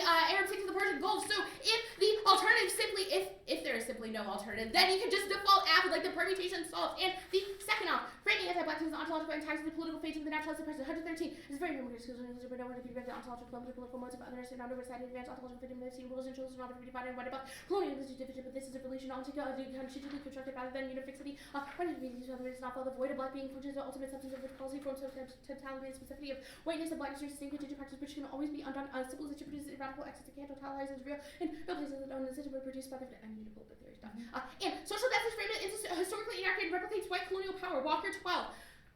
Arab states of the Persian Gulf. So, if the alternative simply, if there is simply no alternative, then you can just default after like the permutation solved. And the second off, framing anti-blackness and ontological and ties to the political fates of the naturalized person. 113 is very important because but no one to be read the ontological political modes of others and underside advanced ontological freedom of rules and chosen not to be divided and what about colonialism is division, but this is a relation constitutionally constructed rather than unifixity. When it means it's not the void of black being which is the ultimate substance of which policy forms of totality and specificity of whiteness and blackness are distinct contingent practice which can always be undone. Civilization produces radical excess that can't totalize as real and real places that own the system were produced by the immutable but theory stuff. And social death is framed as historically inaccurate and replicates white colonial power. Walker 12.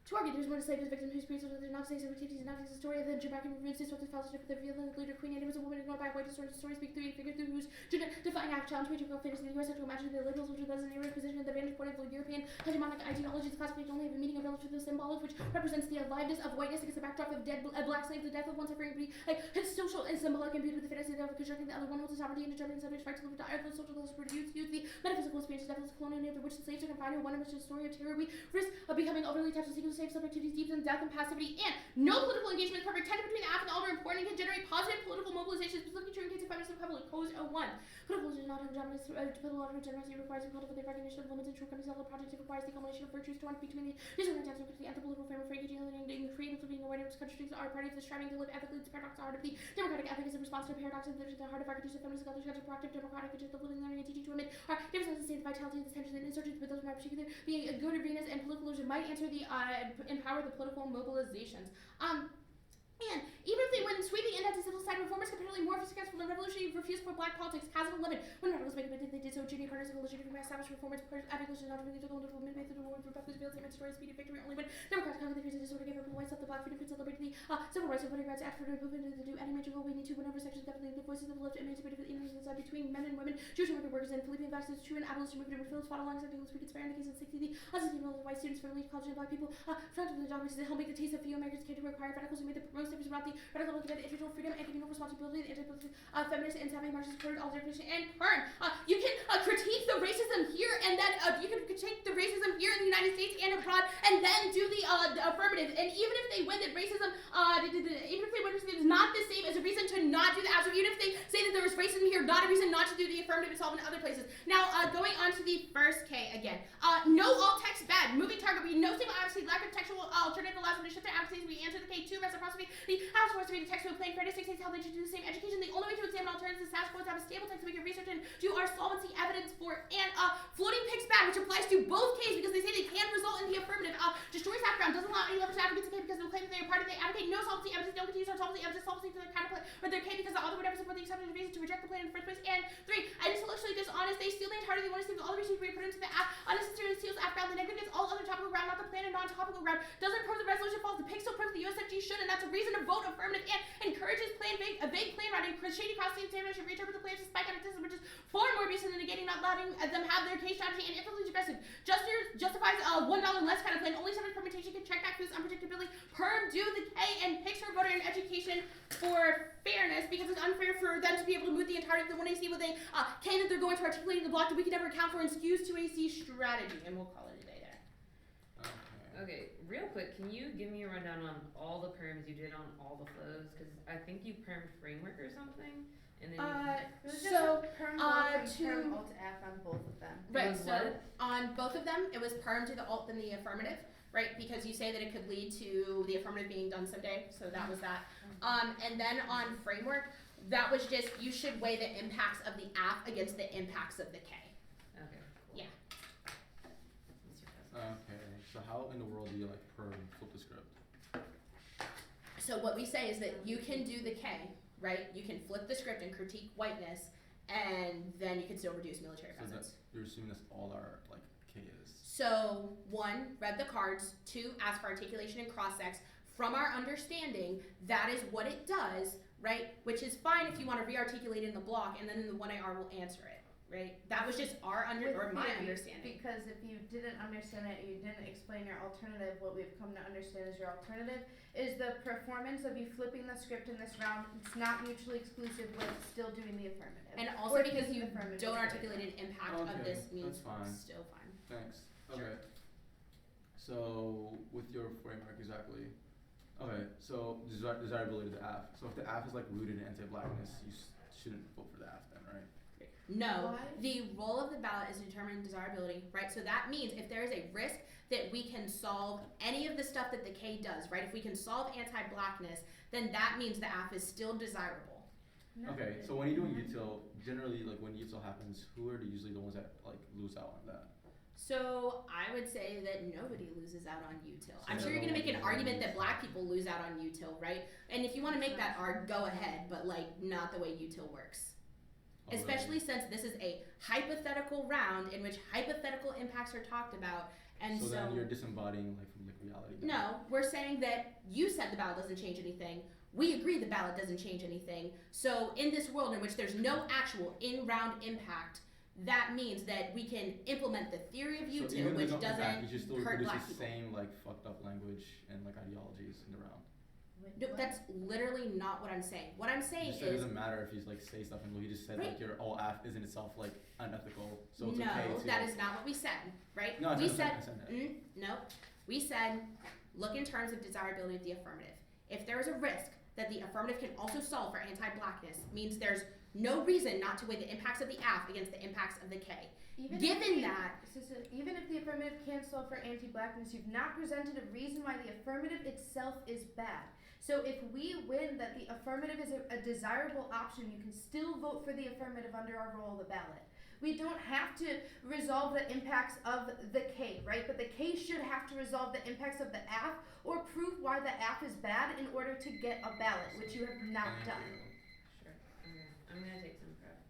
To argue there's more to say for the victim whose priests are the Nazis and activities and Nazis, the story of the Jamaican movement is what the fellowship of the real and the leader Queen Anne was a woman ignored by white historians. Stories speak through a figure through whose gender defying act challenge patriarchal fitness in the US to imagine the liberals which was an era position at the vantage point of the European hegemonic ideologies. The classification only have a meaning of relative to the symbol which represents the aliveness of whiteness against the backdrop of dead black slaves, the death of one suffering be like his social and symbolic imbued with the fantasy of constructing the other one holds the sovereignty and determining the subject's right to live or die. The social produce the metaphysical experience of death as a colonial name which the slaves are confined to one in which the story of terror we risk of becoming overly attached to single slave subject to these deep and death and passivity, and no political engagement is perfect. Tension between the app and the elder important and can generate positive political mobilization, specifically true in case of feminist republic. Code 01. Political is not homogeneous. Political generosity requires the cultivate the recognition of limits and true companies. Other projects requires the combination of virtues torn between the digital and the anthropological framework for engaging and creating being aware of countries are part of the striving to live ethically. It's paradox, the heart of the democratic ethic is a response to the paradox of the heart of architecture, feminist culture, such a proactive democratic which is the living, learning, and teaching to women are different to say the vitality of the tensions and insurgents, but those in particular being a good arenas and political illusion might answer the empower the political mobilizations. And even if they went sweeping into civil society reformers capitally more successful than revolutionary refused for black politics. Has it 11 when radicals make it they did so junior partners and legitimate established reformers articles not really took on to midway through the war with rebellious field statement story speedy victory only when Democrats conquered the fears and disorder gave up the whites up the black freedom could celebrate the civil rights and voting rights act for the movement to do any major goal we need to win over sections definitely the voices of the left emancipated the inside between men and women Jewish and immigrant workers and Philippine vaccines true and abolition movement with Phillips fought alongside the we could spare in the case of 60 the unsustainable white students for elite college and black people front of the job which is to help make the taste of few Americans came to require radicals who made the most steps about the radical look at the individual freedom and communal responsibility, the anti-feminist and anti-Marxist supported all definition and perm. You can critique the racism here and then you can critique the racism here in the United States and abroad and then do the affirmative. And even if they win that racism, even if they win it is not the same as a reason to not do the absolute. Even if they say that there was racism here, not a reason not to do the affirmative itself in other places. Now, going on to the first K again. No alt text bad. Moving target. We no stable advocacy, lack of textual alternative allows them to shift their advocacy. We answer the K2 reciprocity. The house wants to be the text with plain fairness dictates how they should do the same education. The only way to examine alternatives is to ask to have a stable text that we can research and do our solvency evidence for. And floating picks bad, which applies to both Ks because they say they can result in the affirmative. Destroys background, doesn't allow any leverage advocates to K because they'll claim that they are party. They advocate no solvency evidence, don't continue our solvency evidence, solvency for their counterplay or their K because the author would never support the accepted reason to reject the plan in the first place. And 3, intellectually dishonest, they steal the entirety, they want to steal all the research we put into the app, unnecessarily steals app ground, the negative gets all other topical ground, not the plan and non-topical ground, doesn't prove the resolution falls, the pig still proves the USFG should, and that's a reason to vote affirmative, and encourages a vague plan writing, shady cross-examination, reinterpret the plans to spike antithesis, which is far more abusive than negating, not letting them have their case strategy, and infinitely aggressive. Justifies $1 less kind of plan, only separate permutation can check back whose unpredictability, perm, do the K, and picks her voter in education for fairness, because it's unfair for them to be able to move the entirety of the 1AC with a K that they're going to articulate in the block that we can never account for and skews 2AC strategy, and we'll call it a day there. Okay, real quick, can you give me a rundown on all the perms you did on all the flows? Because I think you permed framework or something, and then Perm Perm Alt F on both of them. Right, so what? on both of them, it was perm to the alt and the affirmative, right? Because you say that it could lead to the affirmative being done someday, so that was that. And then on framework, that was just, you should weigh the impacts of the app against the impacts of the K. Okay, cool. Yeah. Okay, so how in the world do you like perm flip the script? So what we say is that you can do the K, right? You can flip the script and critique whiteness, and then you can still reduce military So presence. you're assuming that's all our like K is. So 1, read the cards. 2, ask for articulation and cross-sex. From our understanding, that is what it does, right? Which is fine if you want to re-articulate in the block, and then in the 1AR we'll answer it. right? That was just our my understanding. Because if you didn't understand it, you didn't explain your alternative. What we've come to understand is your alternative is the performance of you flipping the script in this round. It's not mutually exclusive with still doing the affirmative. And also Or because doing you the affirmative don't right articulate now. an impact of Okay, this means that's fine. still fine. Thanks. Sure. Okay. So with your framework exactly. Okay, so desirability of the AF. So if the AF is like rooted in anti-blackness, you shouldn't vote for the AF then, right? No, Why? the role of the ballot is determining desirability, right? So that means if there is a risk that we can solve any of the stuff that the K does, right? If we can solve anti-blackness, then that means the AF is still desirable. No. Okay, so when you're doing util, generally like when util happens, who are usually the ones that like lose out on that? So I would say that nobody loses out on util. So I'm sure no you're gonna one make an loses. argument that black people lose out on util, right? And if you wanna make that arg, go ahead, but like not the way util works. Oh, Especially since this is a hypothetical round in which hypothetical impacts are talked about, and so then you're disembodying like from like reality. then. no, we're saying that you said the ballot doesn't change anything. We agree the ballot doesn't change anything. So in this world in which there's no actual in-round impact, that means that we can implement the theory of So util, even if which there's no impact, you doesn't should still hurt reproduce black the people. same like fucked up language and like ideologies in the round. No, that's literally not what I'm saying. What I'm You saying just said it is doesn't matter if you like say stuff and he just said Right. like your all AF is in itself like unethical, so it's no, okay to. that is not what we said, right? No, I we said said that. no. We said look in terms of desirability of the affirmative. If there is a risk that the affirmative can also solve for anti-blackness, means there's no reason not to weigh the impacts of the AF against the impacts of the K. Even Given if that, even if the affirmative can solve for anti-blackness, you've not presented a reason why the affirmative itself is bad. So if we win that the affirmative is a desirable option, you can still vote for the affirmative under our roll of the ballot. We don't have to resolve the impacts of the K, right? But the K should have to resolve the impacts of the AF or prove why the AF is bad in order to get a ballot, which you have not Thank done. you. Sure. Okay. I'm gonna take some prep.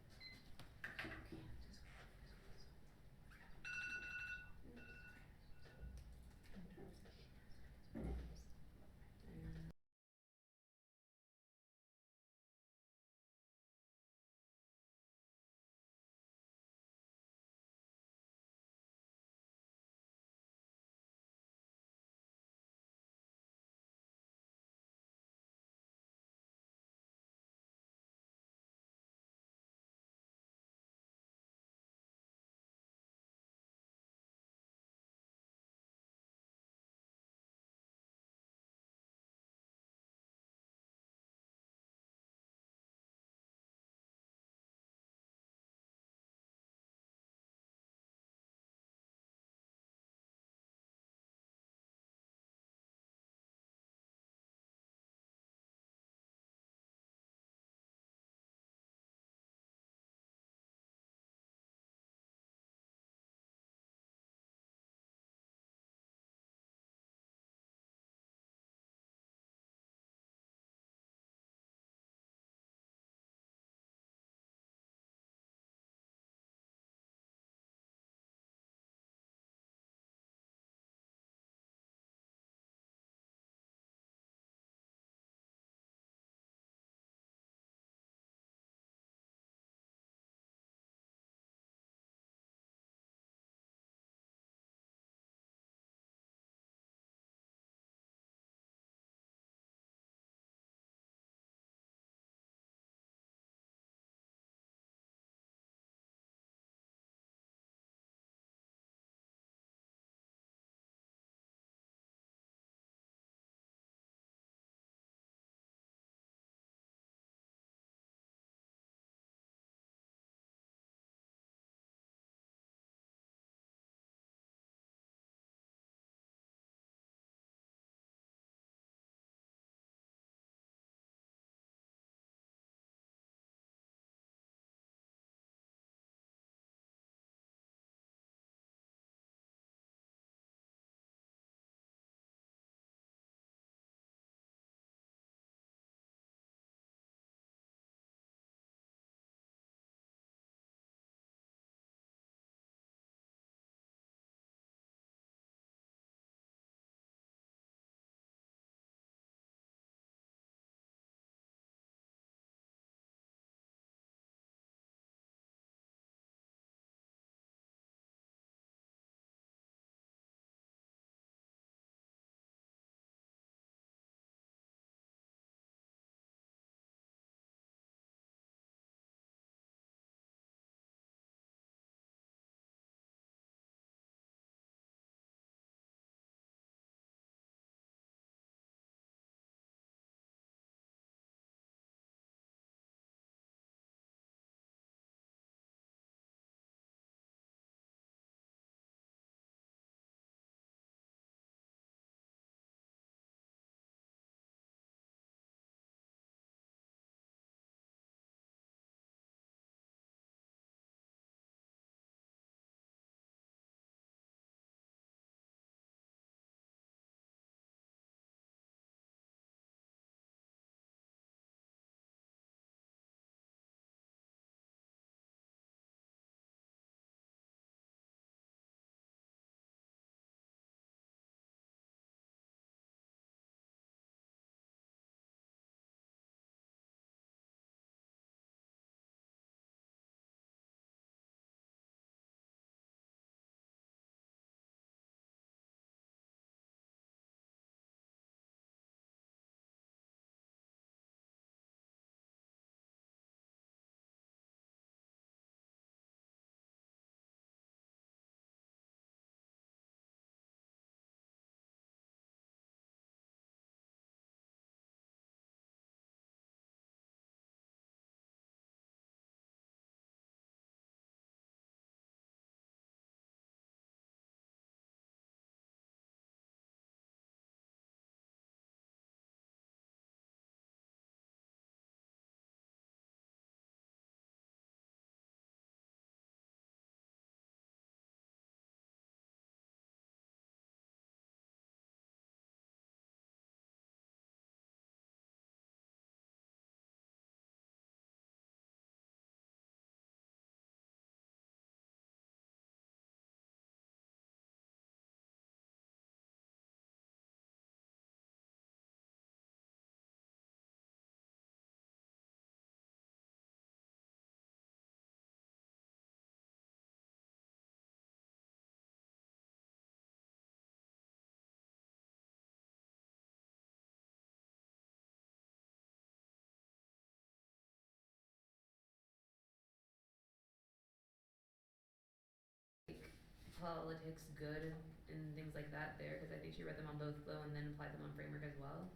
politics good and things like that there, because I think she read them on both flow and then applied them on framework as well.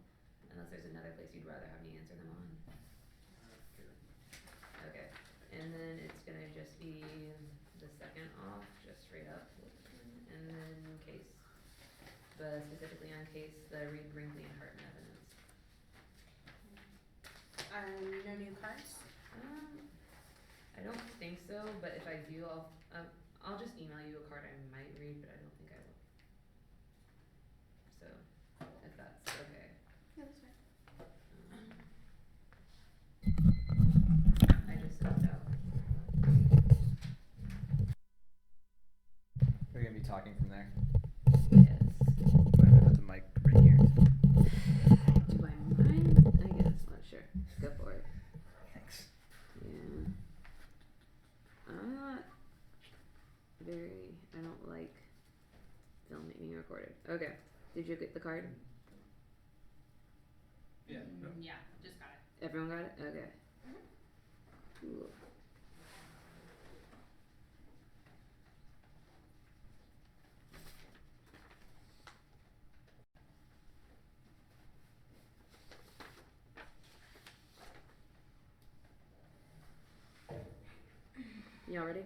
Unless there's another place you'd rather have me answer them on. Okay, and then it's gonna just be the second off, just straight up, and then case, but specifically on case, the Reed, Brinkley, and Hartman evidence. No new cards? I don't think so, but if I do, I'll just email you a card I might read, but I don't think I will. So, if that's okay. Yeah, that's fine. I just sent out. We're gonna be talking from there. Yes. I'm gonna put the mic right here. Do I mind? I guess, not sure. Go for it. Thanks. Yeah. I'm not I don't like film being recorded. Okay. Did you get the card? Yeah. Yeah, just got it. Everyone got it? Okay. Cool. Y'all ready?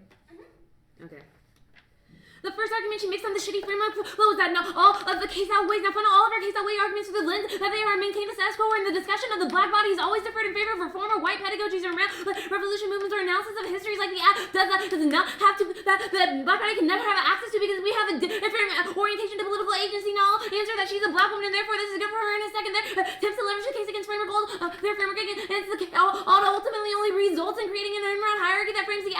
Okay. The first argument she makes on the shitty framework flows that not all of the case outweighs. Now, find all of our case outweigh arguments through the lens that they are maintained the status quo, and the discussion of the black body is always deferred in favor of reform or white pedagogies or revolution movements or analysis of histories like the act does not have to, that the black body can never have access to because we have a different orientation to political agency. Now, I'll answer that she's a black woman and therefore this is good for her in a second. There attempts to leverage the case against framework goals, their framework against all ultimately only results in creating an in-round hierarchy that frames the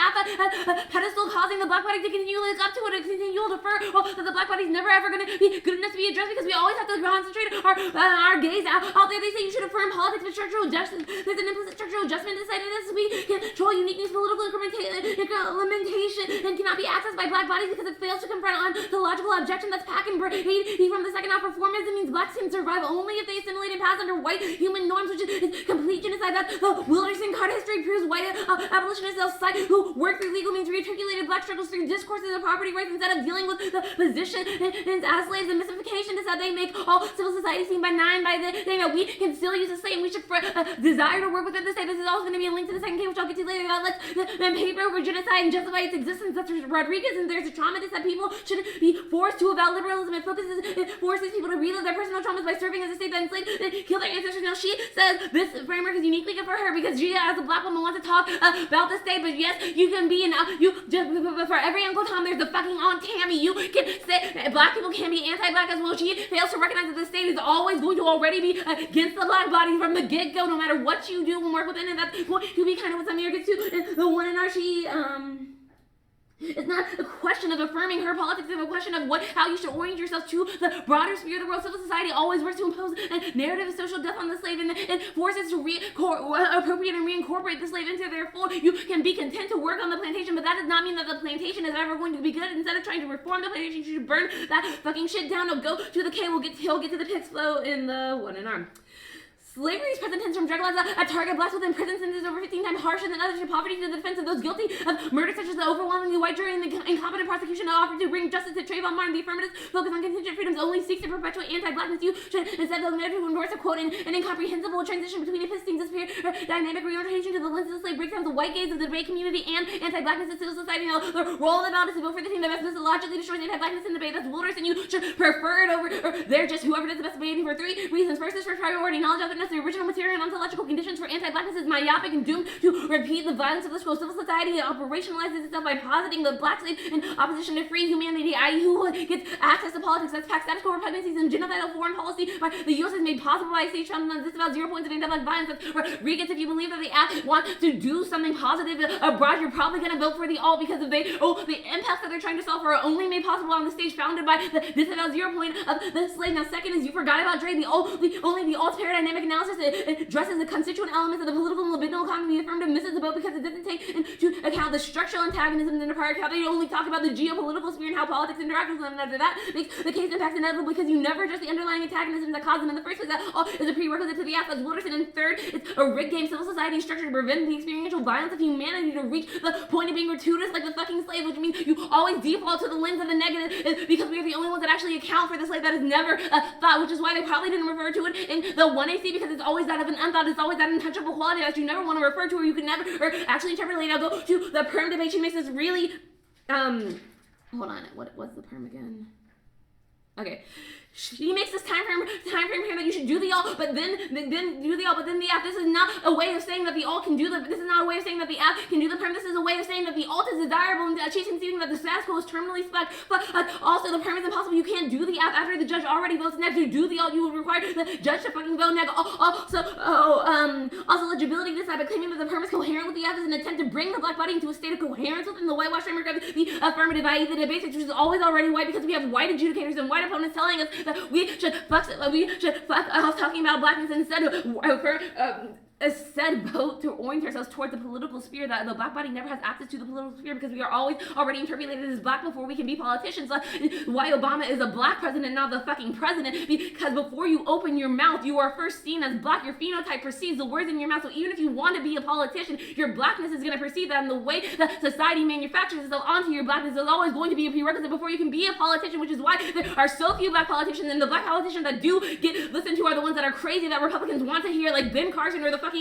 pedestal, causing the black body to continually look up to it and continue to defer that the black body's never ever going to be good enough to be addressed because we always have to concentrate our gaze out there. They say you should affirm politics with structural justice. There's an implicit structural adjustment decided as we control uniqueness, political implementation, and cannot be accessed by black bodies because it fails to confront ontological objection that's pack and braid from the second half reformism means blacks can survive only if they assimilate and pass under white human norms, which is complete genocide. That the Wilderson card history proves white abolitionists who work through legal means rearticulated black struggles through discourses of property rights instead of dealing with the position as slaves and mystification is how they make all civil society seem benign by the thing that we can still use the same. We should desire to work within the state. This is always going to be a link to the second case, which I'll get to later. That lets them paper over genocide and justify its existence. That's Rodriguez, and there's a trauma that people shouldn't be forced to avow liberalism. It forces people to relive their personal traumas by serving as a state that enslaved and killed their ancestors. Now she says this framework is uniquely good for her because she, as a black woman, wants to talk about the state. But yes, you can be for every Uncle Tom, there's the fucking Aunt Tammy. You can say black people can be anti-black as well. She fails to recognize that the state is always going to already be against the black body from the get-go, no matter what you do and work within it. That's going to be kind of what Samir gets to. The one in our it's not a question of affirming her politics, it's a question of how you should orient yourself to the broader sphere of the world. Civil society always works to impose a narrative of social death on the slave and forces to appropriate and reincorporate the slave into their fold. You can be content to work on the plantation, but that does not mean that the plantation is ever going to be good. Instead of trying to reform the plantation, you should burn that fucking shit down. Or go to the K. He'll get to the pix flow in the one in arm. Slavery's present tense from drug laws a target blacks within prison sentences over 15 times harsher than others to poverty to the defense of those guilty of murder, such as the overwhelmingly white jury and the incompetent prosecution that offered to bring justice to Trayvon Martin. The affirmative focus on contingent freedoms only seeks to perpetuate anti-blackness. You should instead of to endorse a quote an incomprehensible transition between a distinct dynamic reorientation to the lens of the slave breakdowns the white gaze of the debate community and anti-blackness in civil society. Now the role of the ballot is to vote for the team that best mythologically destroys anti-blackness in the debate. That's Wilders, and you should prefer it over they're just whoever does the best debating for three reasons. First is for priority knowledge of the original material and ontological conditions for anti-blackness is myopic and doomed to repeat the violence of the civil society. It operationalizes itself by positing the black slave in opposition to free humanity, i.e. who gets access to politics. That's fact, status quo repugnancies and genocidal foreign policy by the U.S. is made possible by state Trump. This about 0 points of anti-black violence. That's Rodriguez. If you believe that the act wants to do something positive abroad, you're probably going to vote for the alt because of the impacts that they're trying to solve for are only made possible on the stage founded by this about 0 point of the slave. Now second is you forgot about Dre. The only the alt paradigmatic analysis addresses the constituent elements of the political and libidinal economy. The affirmative misses the boat because it doesn't take into account the structural antagonisms in the prior account. They only talk about the geopolitical sphere and how politics interact with them, and after that makes the case impacts inevitable because you never address the underlying antagonisms that cause them in the first place. That all is a prerequisite to the act, as Wilderson. And third, it's a rigged game. Civil society is structured to prevent the experiential violence of humanity to reach the point of being gratuitous like the fucking slave, which means you always default to the lens of the negative because we are the only ones that actually account for the slave that is never thought, which is why they probably didn't refer to it in the 1AC because it's always that of an unthought, it's always that untouchable quality that you never want to refer to or you can never or actually interpret. I'll go to the perm debate. She makes this really hold on, what was the perm again? Okay. She makes this time frame here that you should do the all, but then do the all, but then the app. This is not a way of saying that the all can do the. This is not a way of saying that the app can do the perm. This is a way of saying that the alt is desirable and that she's conceding that the status quo is terminally stuck. But also the perm is impossible. You can't do the app after the judge already votes next. To do the all, you would require the judge to fucking vote next. Also legibility to decide by claiming that the perm is coherent with the app is an attempt to bring the black body into a state of coherence within the whitewash framework of the affirmative, i.e. the debate, which is always already white because we have white adjudicators and white opponents telling us that we should fuck us talking about blackness instead said vote to orient ourselves toward the political sphere. That the black body never has access to the political sphere because we are always already interpolated as black before we can be politicians. Why Obama is a black president, not the fucking president, because before you open your mouth, you are first seen as black. Your phenotype precedes the words in your mouth. So even if you want to be a politician, your blackness is going to perceive that, and the way that society manufactures itself onto your blackness is always going to be a prerequisite before you can be a politician, which is why there are so few black politicians, and the black politicians that do get listened to are the ones that are crazy that Republicans want to hear, like Ben Carson or the fucking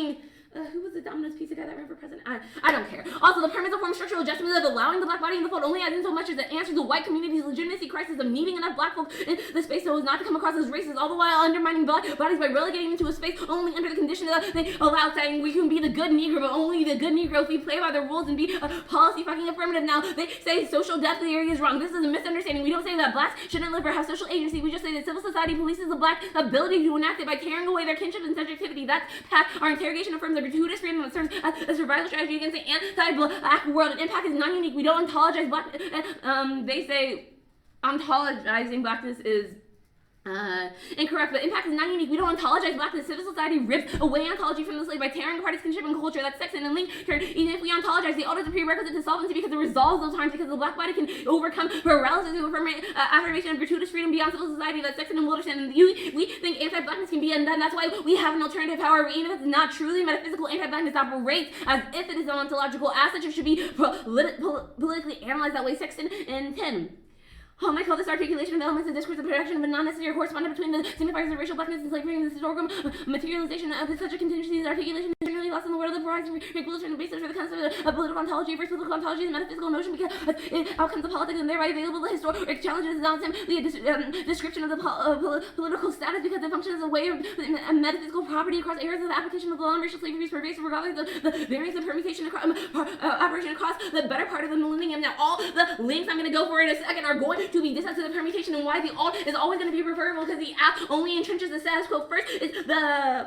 who was the Domino's pizza guy that ran for president? I don't care. Also, the premise of form structural adjustment of allowing the black body in the fold only adds in so much as it answers the white community's legitimacy crisis of needing enough black folk in the space so as not to come across as racist, all the while undermining black bodies by relegating them to a space only under the condition that they allow, saying we can be the good Negro, but only the good Negro if we play by the rules and be a policy fucking affirmative. Now, they say social death theory is wrong. This is a misunderstanding. We don't say that blacks shouldn't live or have social agency. We just say that civil society polices the black ability to enact it by tearing away their kinship and subjectivity. That's our interrogation affirms the gratuitous freedom that serves as a survival strategy against the anti-black world. And impact is not unique. We don't ontologize black. They say ontologizing blackness is incorrect, but impact is not unique. We don't ontologize blackness. Civil society rips away ontology from the slave by tearing apart its kinship and culture. That's sex and link. Even if we ontologize, the alt is a prerequisite to solvency because it resolves those harms, because the black body can overcome paralysis to affirmation of gratuitous freedom beyond civil society. That's sex and Wilderson. And we think anti-blackness can be undone. That's why we have an alternative power. Even if it's not truly metaphysical, anti-blackness operates as if it is an ontological asset. It should be politically analyzed that way. Sexton and 10. I call this articulation of elements of discourse the production of a non-necessary correspondence between the signifiers of racial blackness and slavery and the historical materialization of such a contingency. This articulation is generally lost in the world of horizon regulation and basis for the concept of political ontology. First, political ontology is a metaphysical notion because it outcomes of politics and thereby available to historic challenges is not simply a description of the political status because it functions as a way of metaphysical property across areas of the application of the law and racial slavery is pervasive regardless of the variance of permutation operation across the better part of the millennium. Now, all the links I'm going to go for in a second are going to be discussed to the permutation and why the alt is always going to be preferable because the app only entrenches the status quo. First is the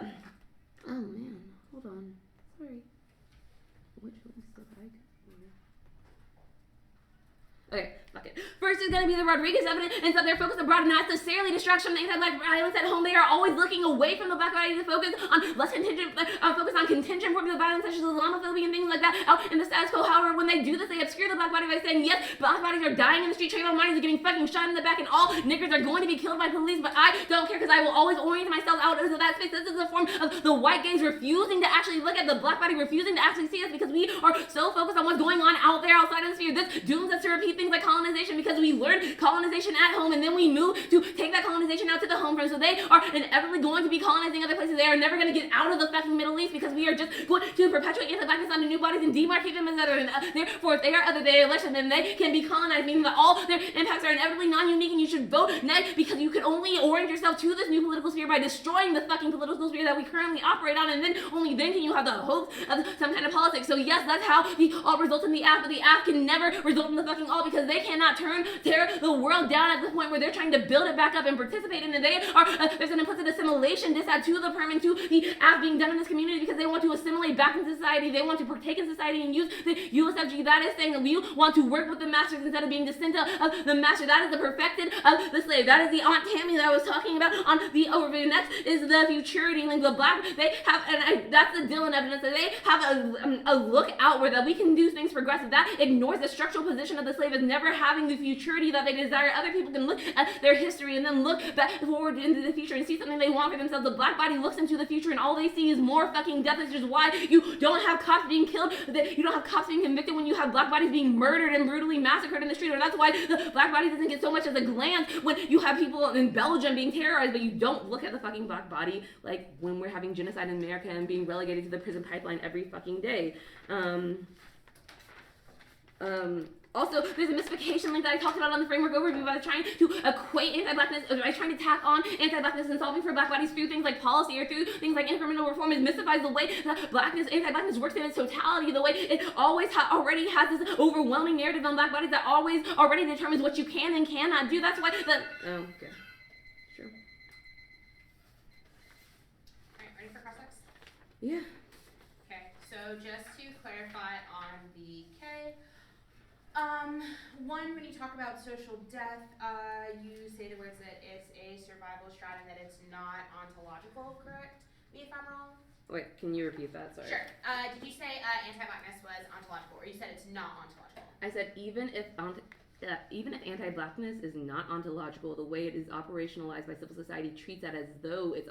oh man, hold on, sorry, which one's the bag? Okay, fuck it. First is going to be the Rodriguez evidence, and so their focus abroad not necessarily distraction from the anti-black violence at home. They are always looking away from the black body to focus on less contingent, focus on contingent forms of violence such as Islamophobia and things like that out in the status quo. However, when they do this, they obscure the black body by saying, yes, black bodies are dying in the street, Trayvon Martin is getting fucking shot in the back, and all niggers are going to be killed by police, but I don't care because I will always orient myself out into that space. This is a form of the white gaze refusing to actually look at the black body, refusing to actually see us because we are so focused on what's going on out there outside of the sphere. This dooms us to repeat things like colonization because we learned colonization at home and then we move to take that colonization out to the home front. So they are inevitably going to be colonizing other places. They are never going to get out of the fucking Middle East because we are just going to perpetuate anti-blackness onto new bodies and demarcate them as other. And therefore, if they are other, they are less, then they can be colonized, meaning that all their impacts are inevitably non-unique and you should vote next because you can only orient yourself to this new political sphere by destroying the fucking political sphere that we currently operate on, and then only then can you have the hope of some kind of politics. So yes, that's how the alt results in the app, but the app can never result in the fucking alt because they cannot cannot tear the world down at the point where they're trying to build it back up and participate in it. They are there's an implicit assimilation to the perm and to the act being done in this community because they want to assimilate back into society. They want to partake in society and use the USFG. That is saying that we want to work with the masters instead of being descendant of the master. That is the perfected of the slave. That is the Aunt Tammy that I was talking about on the overview. Next is the futurity link. The black, they have, that's the Dylan evidence, that they have a look outward, that we can do things progressive. That ignores the structural position of the slave as never having the futurity that they desire. Other people can look at their history and then look back forward into the future and see something they want for themselves. The black body looks into the future and all they see is more fucking death, which is why you don't have cops being killed, you don't have cops being convicted when you have black bodies being murdered and brutally massacred in the street. Or that's why the black body doesn't get so much as a glance when you have people in Belgium being terrorized, but you don't look at the fucking black body like when we're having genocide in America and being relegated to the prison pipeline every fucking day. Also, there's a mystification link that I talked about on the framework overview by trying to equate anti-blackness, by trying to tack on anti-blackness and solving for black bodies through things like policy or through things like incremental reform. It mystifies the way that blackness, anti-blackness works in its totality, the way it always already has this overwhelming narrative on black bodies that always already determines what you can and cannot do. That's why the, okay, sure. Alright, ready for cross-ex? Yeah. Okay, so just to clarify on the K, one, when you talk about social death, you say the words that it's a survival strat and that it's not ontological, correct? Me if I'm wrong? Wait, can you repeat that? Sorry. Sure. Did you say anti-blackness was ontological, or you said it's not ontological? I said even if anti-blackness is not ontological, the way it is operationalized by civil society treats that as though it's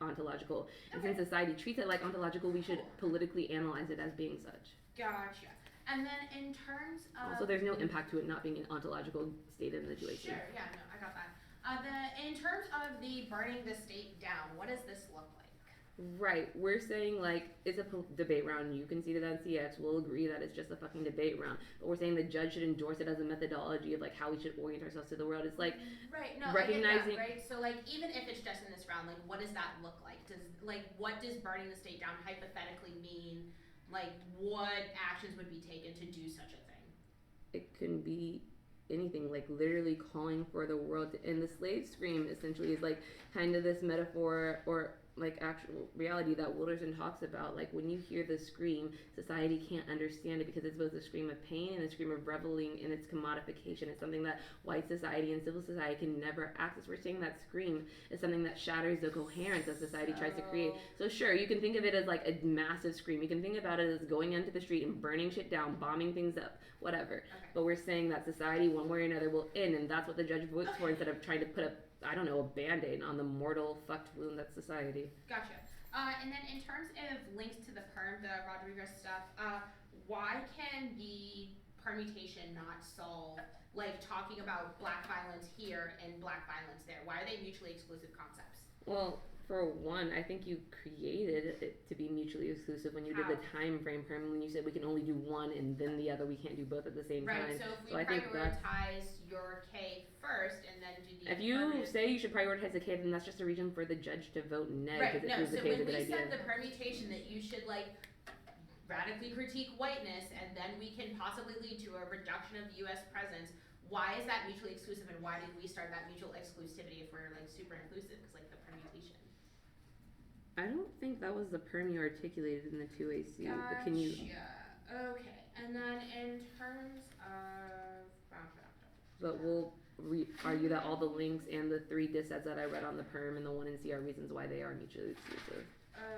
ontological. And since society treats it like ontological, we should politically analyze it as being such. Gotcha. And then in terms of... Also, there's no impact to it not being an ontological stated in the 2AC. Sure, yeah, no, I got that. In terms of the burning the state down, what does this look like? Right, we're saying like it's a debate round. You can see that on CX. We'll agree that it's just a fucking debate round. But we're saying the judge should endorse it as a methodology of like how we should orient ourselves to the world. It's like right, no, recognizing, I get that, right? So like even if it's just in this round, like what does that look like? What does burning the state down hypothetically mean? Like what actions would be taken to do such a thing? It can be anything, like literally calling for the world to end. The slave scream essentially is like kind of this metaphor or like actual reality that Wilderson talks about. Like when you hear the scream, society can't understand it because it's both a scream of pain and a scream of reveling in its commodification. It's something that white society and civil society can never access. We're saying that scream is something that shatters the coherence that society tries to create. So sure, you can think of it as like a massive scream. You can think about it as going into the street and burning shit down, bombing things up, whatever. Okay. But we're saying that society, one way or another, will end, and that's what the judge votes for instead of trying to put a band-aid on the mortal fucked wound that's society. Gotcha. And then in terms of links to the perm, the Rodriguez stuff, why can the permutation not solve, like talking about black violence here and black violence there? Why are they mutually exclusive concepts? Well, for one, I think you created it to be mutually exclusive when you did the time frame perm, when you said we can only do one and then the other, we can't do both at the same time. Right, so if we prioritize your K first and then do the if you say you should prioritize the K, then that's just a reason for the judge to vote nay, because it proves the K is a good idea. When we said the permutation that you should like radically critique whiteness and then we can possibly lead to a reduction of U.S. presence, why is that mutually exclusive and why did we start that mutual exclusivity if we're like super inclusive? Because like the permutation. I don't think that was the perm you articulated in the 2AC. Gotcha. But can you? Okay, and then in terms of. But we'll argue that all the links and the 3 dissets that I read on the perm and the 1 in C are reasons why they are mutually exclusive.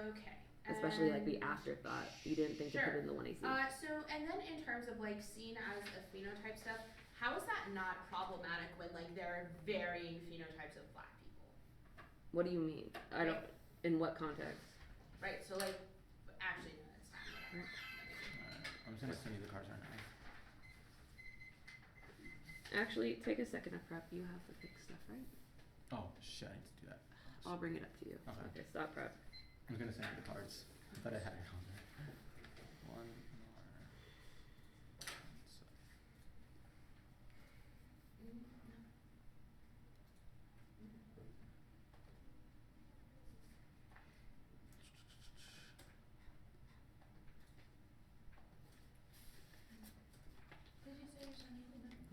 Okay. Especially like the afterthought. You didn't think to put it in the 1AC. And then in terms of like seen as a phenotype stuff, how is that not problematic when like there are varying phenotypes of black people? What do you mean? I don't. In what context? Right, so like, actually, no, that's not. I'm just gonna send you the cards right now. Actually, take a second to prep. You have the big stuff, right? Oh shit, I need to do that. I'll bring it up to you. Okay. Stop prep. I'm gonna send you the cards. I thought I had it on there. One more.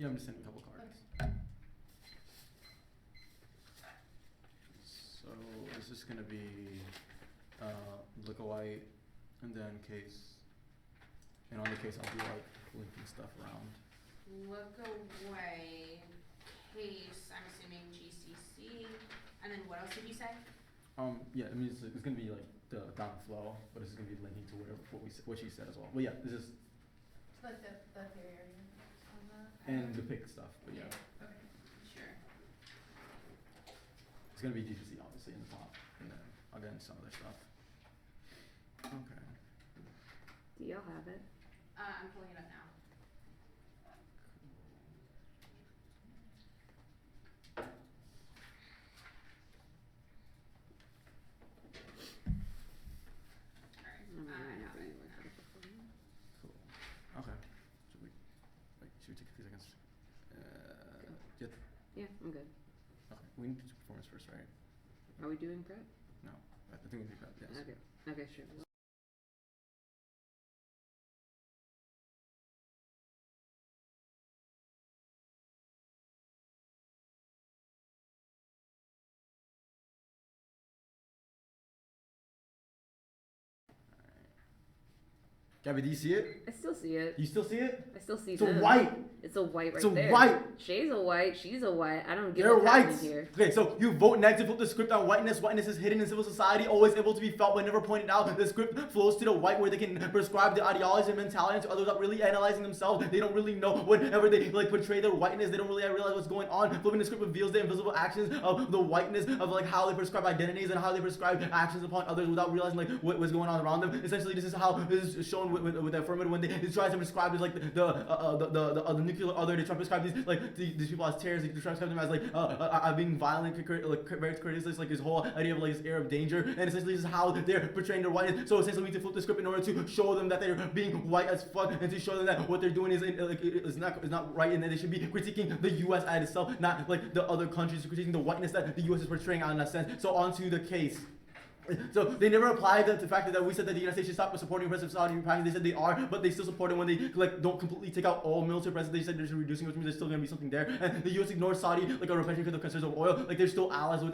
Yeah, I'm just sending a couple cards. So this is gonna be look white, and then case, and on the case I'll be like linking stuff around. Look away. Case. I'm assuming GCC. And then what else did you say? Yeah, I mean it's gonna be like the down flow, but it's gonna be linking to what she said as well. But yeah, this is Like the theory argument on that. and the pick stuff. But yeah, Okay. Sure. it's gonna be GCC obviously in the top, and then I'll get into some other stuff. Okay. Do y'all have it? I'm pulling it up now. I'm Alright, right now. I have it now. Cool. Okay. Should we take a few seconds? Yeah, I'm good. Okay. We need to do performance first, right? Are we doing prep? No. I think we need prep. Yes. Okay. Okay, sure. Gabby, do you see it? I still see it. You still see it? I still see It's a this. white. It's a white right It's a there. white. Shay's a white. She's a white. I don't get They're what's happening whites. here. Okay, so you vote negative, flip the script on whiteness. Whiteness is hidden in civil society, always able to be felt but never pointed out. The script flows to the white where they can prescribe the ideology and mentality to others without really analyzing themselves. They don't really know whenever they like portray their whiteness. They don't really realize what's going on. Flipping the script reveals the invisible actions of the whiteness of like how they prescribe identities and how they prescribe actions upon others without realizing like what's going on around them. Essentially, this is how this is shown with the affirmative when they try to prescribe this like the nuclear other. They try to prescribe these people as terrorists. They try to prescribe them as like being violent, like very courageous, like this whole idea of like this air of danger. And essentially, this is how they're portraying their whiteness. So essentially, we need to flip the script in order to show them that they're being white as fuck, and to show them that what they're doing is not right, and that they should be critiquing the U.S. at itself, not like the other countries, critiquing the whiteness that the U.S. is portraying out in that sense. So on to the case. So they never applied the fact that we said that the United States should stop supporting oppressive Saudi practices. They said they are, but they still support it when they like don't completely take out all military presence. They said they're reducing, which means there's still gonna be something there. And the U.S. ignores Saudi like a repression because of concerns of oil. Like they're still allies with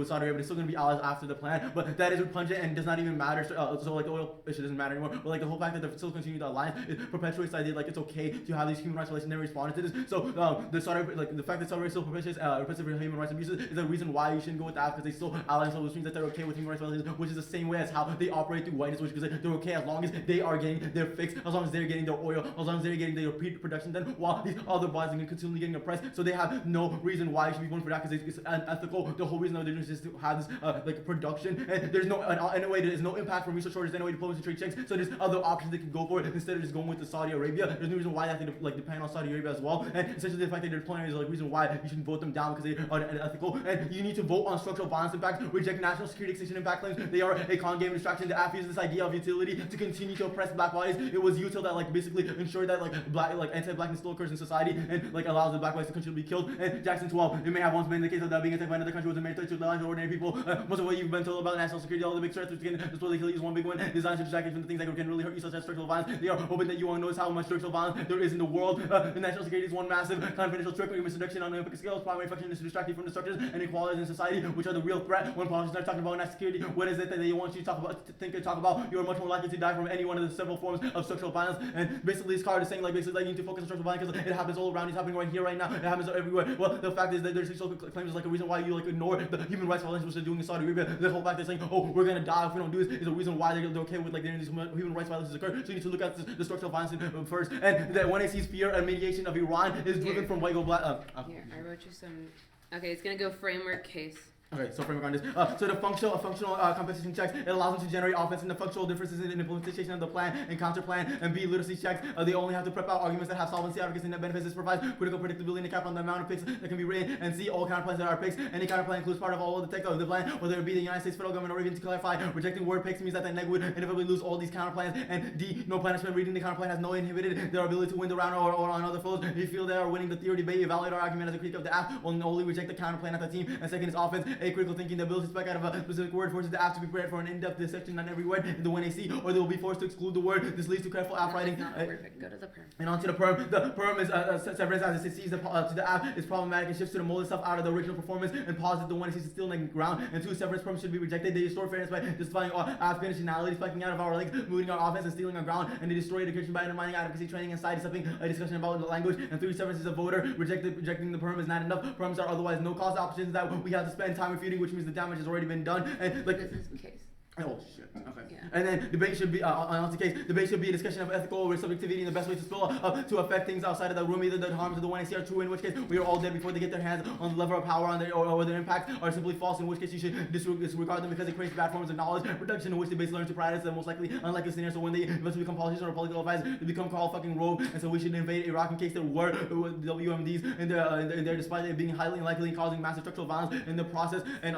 Saudi Arabia. They're still gonna be allies after the plan. But that is repugnant and does not even matter. So like the oil issue doesn't matter anymore. But like the whole fact that they're still continuing the alliance, it perpetuates the idea like it's okay to have these human rights violations. Never responded to this. So the Saudi like the fact that Saudi Arabia still perpetuates repressive human rights abuses is the reason why you shouldn't go with that, because they still allies, which means that they're okay with human rights violations. Which is the same way as how they operate through whiteness, which is like they're okay as long as they are getting their fix, as long as they're getting their oil, as long as they're getting their production done, while these other bodies are continually getting oppressed. So they have no reason why you should be going for that, because it's unethical. The whole reason that they're doing is just to have this like production, and there's no anyway, there's no impact from resource shortages anyway, diplomacy, trade checks. So there's other options they can go for instead of just going with the Saudi Arabia. There's no reason why they have to like depend on Saudi Arabia as well. And essentially the fact that they're deploying is like reason why you shouldn't vote them down, because they are unethical. And you need to vote on structural violence impact, reject national security extinction impact claims. They are a con game distraction. The app uses this idea of utility to continue to oppress black bodies. It was util that like basically ensured that like anti-blackness still occurs in society and like allows the black bodies to continue to be killed. And Jackson 12, it may have once been the case of that being attacked by another country was made to the lives of ordinary people. Most of what you've been told about national security, all the big threats, this will kill you is one big one. Designed to distract you from the things that can really hurt you, such as structural violence. They are hoping that you won't notice how much structural violence there is in the world. National security is one massive confidential trick or misdirection on epic scales. Primary function is to distract you from the structures and inequalities in society, which are the real threat. When politicians start talking about national security, what is it that they want you to talk about? Talk about, you are much more likely to die from any one of the several forms of structural violence. And basically this card is saying like basically like you need to focus on structural violence because it happens all around you. It's happening right here, right now. It happens everywhere. Well, the fact is that there's social claims like a reason why you like ignore the human rights violations which they're doing in Saudi Arabia. The whole fact they're saying, oh, we're gonna die if we don't do this is a reason why they're okay with like these human rights violations occur. So you need to look at the structural violence first. And that when it sees fear and mediation of Iran is driven from white go black. Here, I wrote you some. Okay, it's gonna go framework case. Okay, so framework on this. So the functional compensation checks, it allows them to generate offense in the functional differences in implementation of the plan and counter plan. And B, literacy checks. They only have to prep out arguments that have solvency, advocacy, and net benefits. This provides critical predictability and a cap on the amount of picks that can be written. And C, all counter plans that are picks. Any counter plan includes part of all of the text of the plan, whether it be the United States federal government or even to clarify, rejecting word picks means that the neg would inevitably lose all these counter plans. And D, no punishment. Reading the counter plan has no inhibited their ability to win the round or on other flows. If you feel they are winning the theory debate, evaluate our argument as a critique of the app. Only reject the counter plan at the team. And second is offense. A, critical thinking, the ability to spec out of a specific word forces the app to be prepared for an in-depth dissection on every word in the 1AC, or they will be forced to exclude the word. This leads to careful app writing. Not perfect. Go to the perm. And onto the perm. The perm is severance as it sees to the app is problematic and shifts to the mold itself out of the original performance and pauses the 1AC still in the ground. And 2, severance perms should be rejected. They distort fairness by justifying our app conditionality, spiking out of our legs, moving our offense and stealing our ground. And they destroy education by undermining advocacy training and sidestepping a discussion about the language. And 3, severance is a voter. Rejecting the perm is not enough. Perms are otherwise no cost options that we have to spend time refuting, which means the damage has already been done. And like This is case. oh shit. Okay. Yeah. And then debate should be on the case. Debate should be a discussion of ethical subjectivity and the best way to spill to affect things outside of the room. Either the harms of the 1AC are true, in which case we are all dead before they get their hands on the lever of power, or their impacts are simply false, in which case you should disregard them because it creates bad forms of knowledge production in which they base learn to practice the most likely unlikely scenario. So when they eventually become politicians or political advisors, they become called fucking rogue. And so we should invade Iraq in case there were WMDs in there, despite it being highly unlikely and causing massive structural violence in the process. And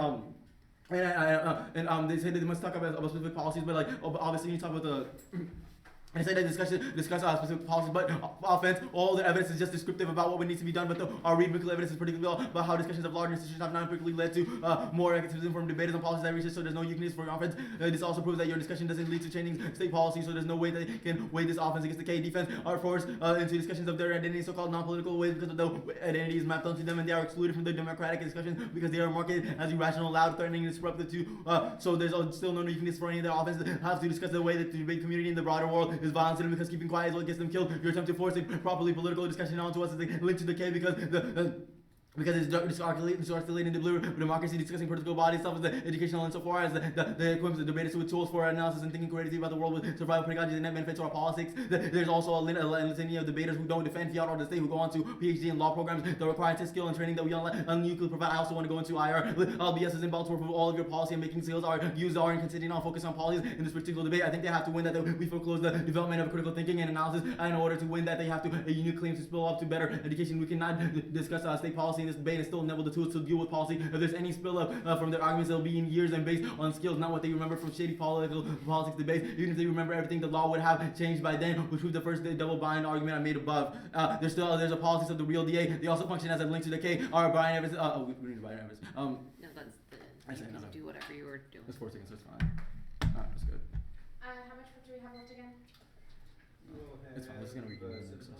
they say that they must talk about specific policies, but like obviously you talk about the. I say that discuss specific policies, but offense, all the evidence is just descriptive about what would need to be done, but our read-biblical evidence is particularly about how discussions of larger institutions have not particularly led to more activism from debaters on policies that research, so there's no uniqueness for your offense. This also proves that your discussion doesn't lead to changing state policy, so there's no way that you can weigh this offense against the K defense are forced into discussions of their identity, so-called non-political ways, because of the identity is mapped onto them, and they are excluded from the democratic discussions because they are marketed as irrational, loud, threatening, and disruptive to. So there's still no uniqueness for any of their offenses. Have to discuss the way that the debate community in the broader world is violent to them because keeping quiet is what gets them killed. Your attempt to force a properly political discussion onto us is a link to the K because it's articulating the democracy, discussing political body stuff is the educational insofar as the equips the debaters with tools for analysis and thinking creatively about the world with survival pedagogy and net benefits to our politics. There's also a litany of debaters who don't defend fiat or the state, who go on to PhD and law programs that require test skill and training that we unequally provide. I also want to go into IR. LBS is in Baltimore for all of your policy and making skills are used are and continuing on focus on policies in this particular debate. I think they have to win that we foreclose the development of critical thinking and analysis, and in order to win that they have to a unique claim to spill up to better education. We cannot discuss state policy in this debate and still enable the tools to deal with policy. If there's any spill up from their arguments, it'll be in years and based on skills, not what they remember from shady politics debates. Even if they remember everything, the law would have changed by then, which was the first double bind argument I made above. There's a politics of the real DA. They also function as a link to the K. Our Brian Evans. We need Brian Evans. No, that's the. I You say can no. do whatever you were doing. It's 4 seconds, so it's fine. Alright, that's good. How much do we have left again? It's fine. This is gonna be good because I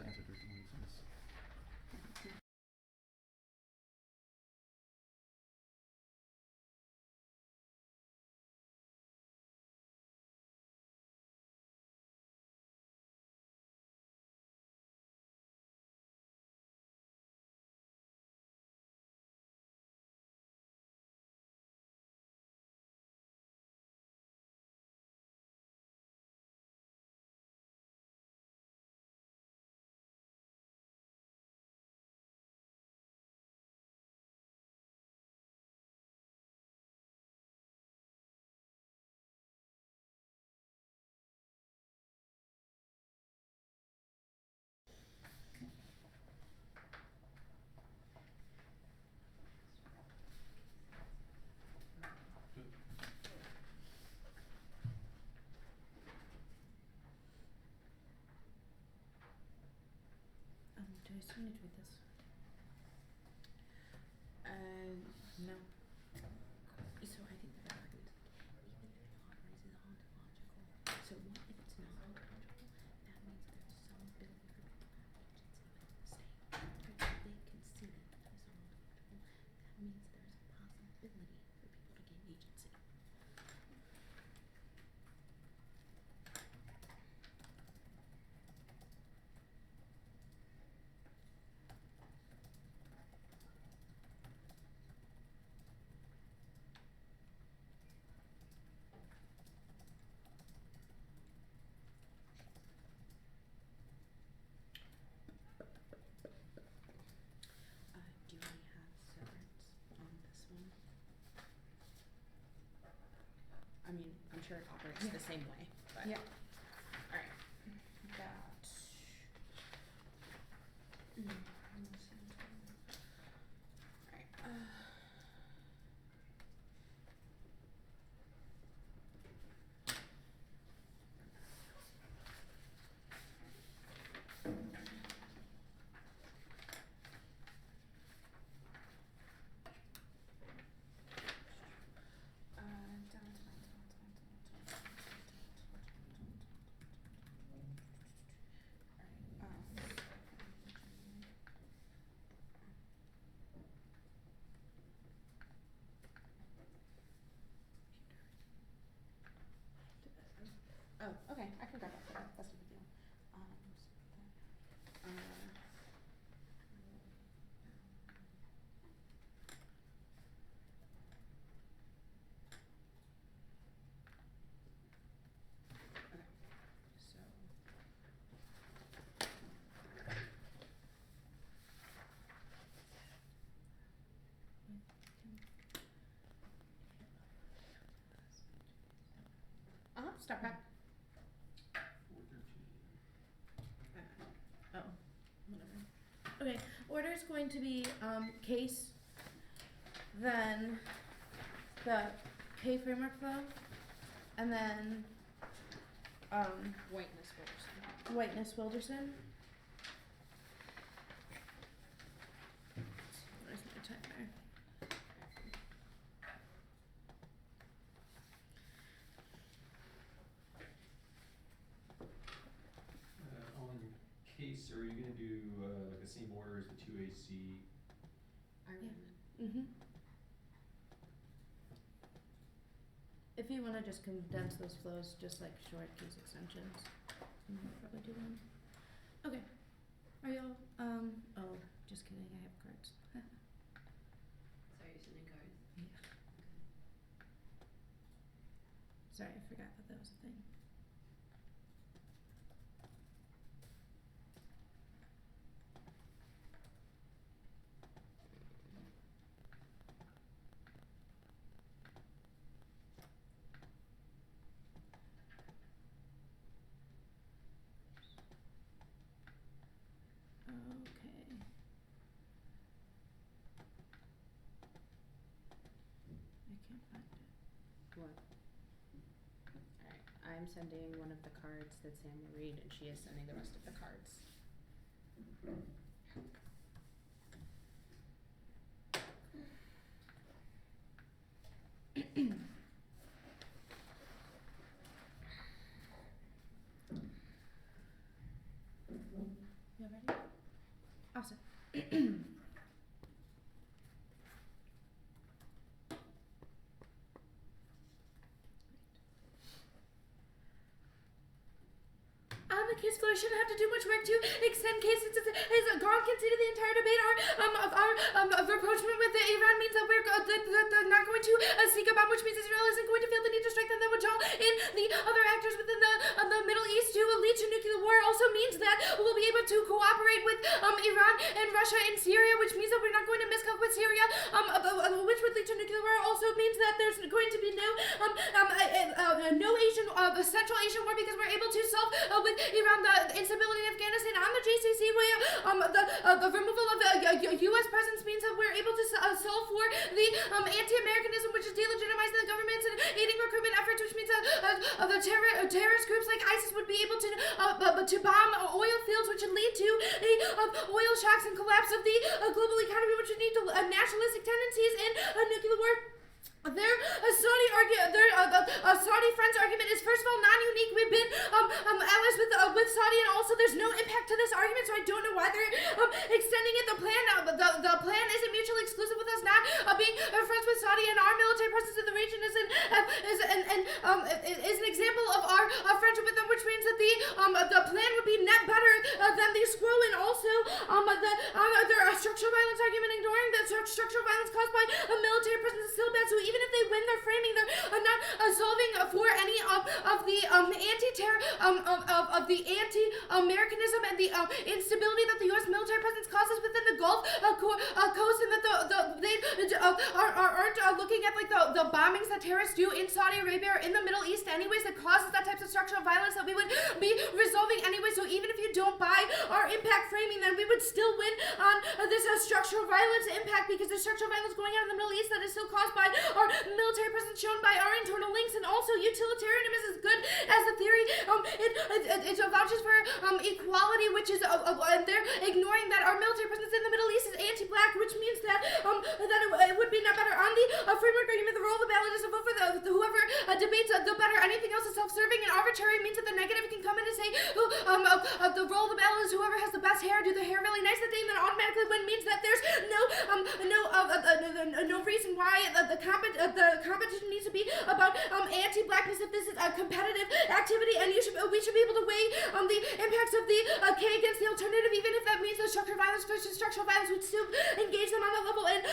answered 13 minutes. Do I still need to read this? No. So I think the argument, even if progress is ontological, so what if it's not ontological? That means there's some ability for people to have agency within the state. If they concede it as ontological, that means there's a possibility for people to gain agency. Do we have severance on this one? I mean, I'm sure it operates the same way, but. Yeah. Alright. That. Alright. order is going to be case, then the K framework flow, and then Whiteness Wilderson. Where's my timer? On case, are you gonna do like the same order as the 2AC? Mm-hmm. If you want to just condense those flows, just like short case extensions, probably do them. Okay. Are y'all, oh, just kidding, I have cards. Sorry, you're sending cards. Sorry, I forgot that was a thing. Okay. I can't find it. What? Alright, I'm sending one of the cards that Sam will read, and she is sending the rest of the cards. You ready? Awesome. The case flow shouldn't have to do much work to extend cases. As Gong conceded the entire debate, our rapprochement with Iran means that we're not going to seek a bomb, which means Israel isn't going to feel the need to strike them. That would draw in the other actors within the Middle East to lead to nuclear war. Also means that we'll be able to cooperate with Iran and Russia in Syria, which means that we're not going to miscalculate with Syria, which would lead to nuclear war. Also means that there's going to be no Central Asian war because we're able to solve with Iran the instability in Afghanistan. On the GCC, the removal of U.S. presence means that we're able to solve for the anti-Americanism, which is delegitimizing the governments and aiding recruitment efforts, which means the terrorist groups like ISIS would be able to bomb oil fields, which would lead to oil shocks and collapse of the global economy, which would lead to nationalistic tendencies and nuclear war. Their Saudi friends argument is first of all non-unique. We've been allies with Saudi, and also there's no impact to this argument, so I don't know why they're extending it. The plan isn't mutually exclusive with us not being friends with Saudi, and our military presence in the region is an example of our friendship with them, which means that the plan would be net better than the scroll, and also their structural violence argument, ignoring that structural violence caused by a military presence is still bad. So even if they win their framing, they're not solving for any of the anti-Americanism and the instability that the U.S. military presence causes within the Gulf coast, and that they aren't looking at like the bombings that terrorists do in Saudi Arabia or in the Middle East anyways, that causes that types of structural violence that we would be resolving anyway. So even if you don't buy our impact framing, then we would still win on this structural violence impact, because there's structural violence going on in the Middle East that is still caused by our military presence shown by our internal links. And also utilitarianism is as good as a theory. It vouches for equality, which is they're ignoring that our military presence in the Middle East is anti-black, which means that it would be not better on the framework argument. The role of the ballot is to vote for whoever debates the better. Anything else is self-serving and arbitrary, means that the negative can come in and say the role of the ballot is whoever has the best hair, do the hair really nice that day, and then automatically win, means that there's no reason why the competition needs to be about anti-blackness. If this is a competitive activity, and we should be able to weigh the impacts of the K against the alternative, even if that means the structural violence versus structural violence would still engage them on that level. And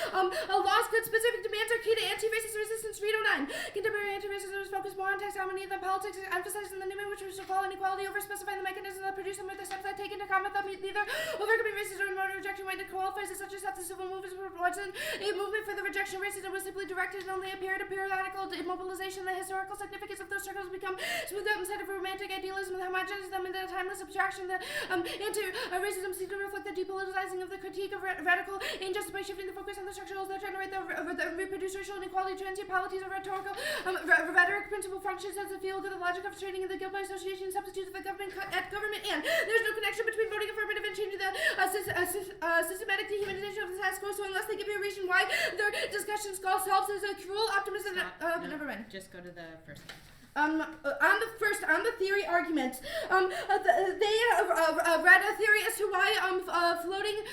law's good specific demands are key to anti-racist resistance 309. Contemporary anti-racism is focused more on taxonomy than politics, emphasizing the limit which was to call inequality over specifying the mechanisms that produce them with the steps that take into account that neither overcoming racism nor rejection when it qualifies as such as the civil movement wasn't a movement for the rejection of racism was simply directed and only appeared a periodical immobilization. The historical significance of those struggles become smoothed out instead of romantic idealism and homogenizes them into a timeless abstraction. The anti-racism seeks to reflect the depoliticizing of the critique of radical injustice by shifting the focus on the structurals that generate the reproduce racial inequality. Transient-polities of rhetorical rhetoric principle functions as a field of the logic of trading in the guilt by association substitutes the government at government, and there's no connection between voting affirmative and changing the systematic dehumanization of the status quo. So unless they give you a reason why their discussion solves as a cruel optimism, never mind. Just go to the first one. On the theory argument, they read a theory as to why floating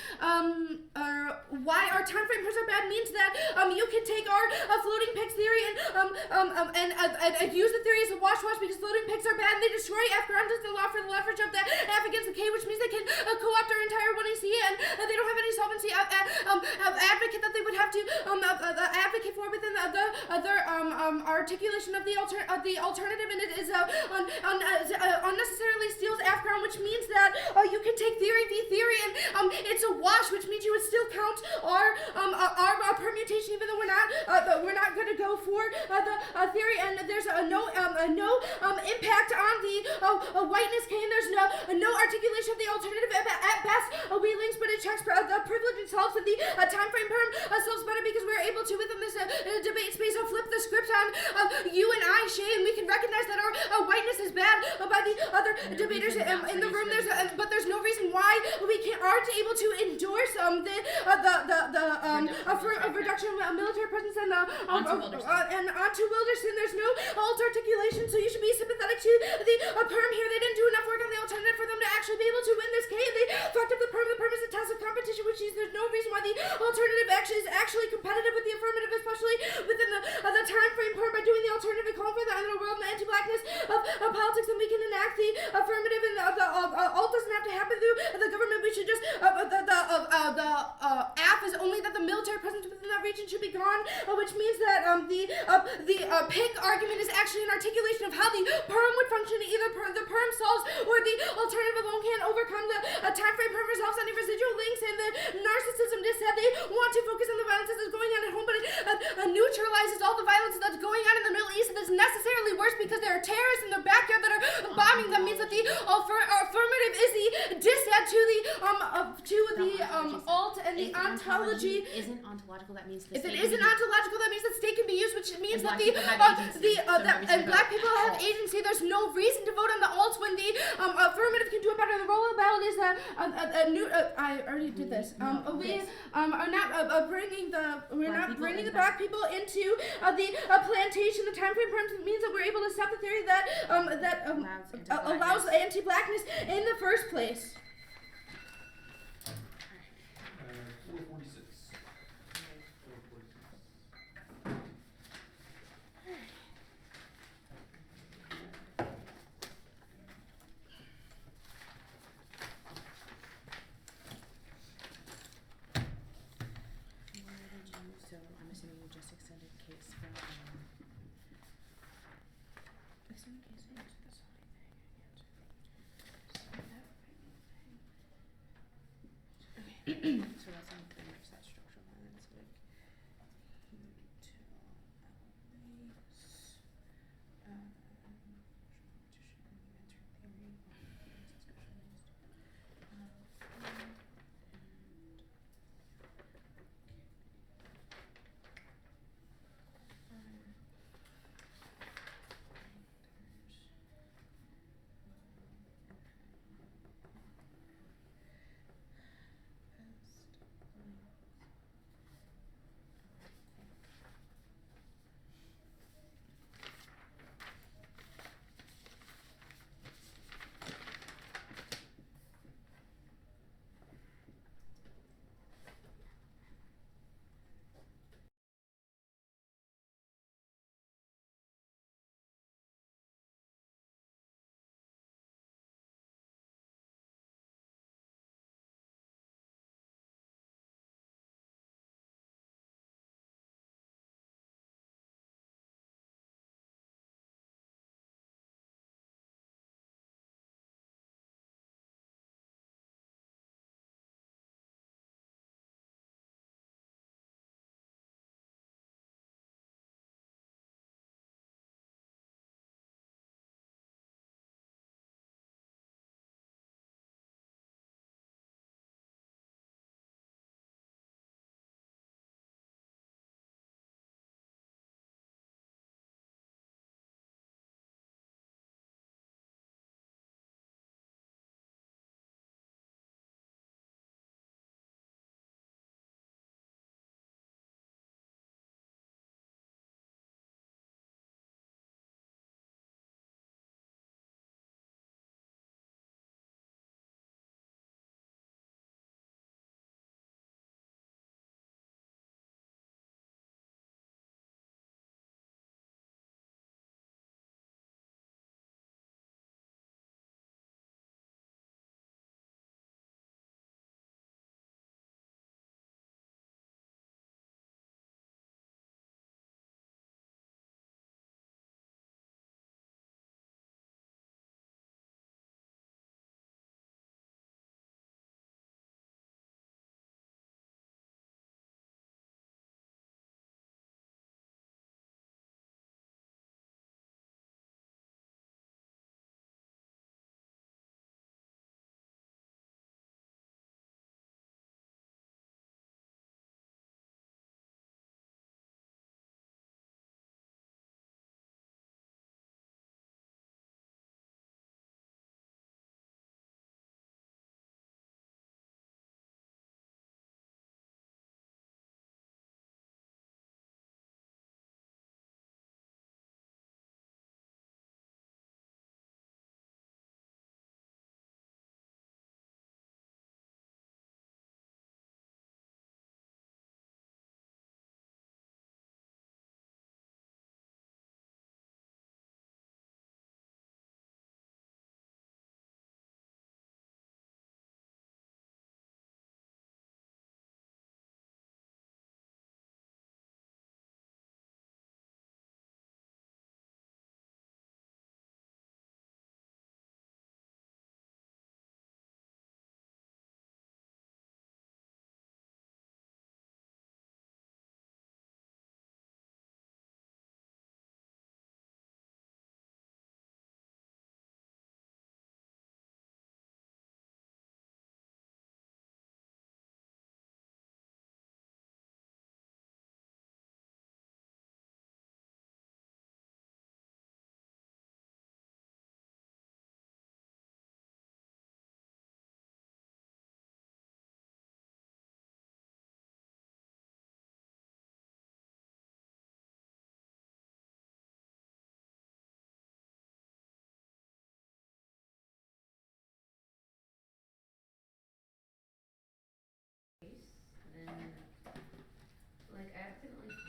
why our time frame are bad means that you can take our floating pegs theory and use the theory as a wash because floating pegs are bad and they destroy Afghanistan the law for the leverage of the F against the K, which means they can co-opt our entire 1AC and they don't have any solvency advocate that they would have to advocate for within the other articulation of the alternative, and it is unnecessarily steals Afghan, which means that you can take theory v theory and it's a wash, which means you would still count our permutation even though we're not going to go for the theory, and there's no impact on the whiteness K, and there's no articulation of the alternative at best. We links, but it checks the privilege itself, and the time frame perm solves better because we're able to within this debate space flip the script on you and I, Shay, and we can recognize that our whiteness is bad by the other debaters in the room. But there's no reason why we aren't able to endorse the reduction of military presence and onto Wilderson. There's no alt articulation, so you should be sympathetic to the perm here. They didn't do enough work on the alternative for them to actually be able to win this case. They fucked up the perm. The perm is a test of competition, which means there's no reason why the alternative is actually competitive with the affirmative, especially within the time frame perm. By doing the alternative and calling for the end of the world and the anti-blackness of politics, then we can enact the affirmative, and the alt doesn't have to happen through the government. We should just the app is only that the military presence within that region should be gone, which means that the pig argument is actually an articulation of how the perm would function. Either the perm solves or the alternative alone can't overcome the time frame perm resolves any residual links, and the narcissism just said they want to focus on the violence that's going on at home, but it neutralizes all the violence that's going on in the Middle East, and that's necessarily worse because there are terrorists in their backyard that are bombing them. Means that the affirmative is the dissent to the alt and the ontology. Isn't ontological, that means the if state it isn't ontological, that means the state can be used, which means that black people have agency. There's no reason to vote on the alt when the affirmative can do it better. The role of the ballot is I already did this. We are not bringing the black people into the plantation. The time frame means that we're able to stop the theory that allows anti-blackness in the first place. 446. 446. So I'm assuming you just extended case from extended case into the zoning thing.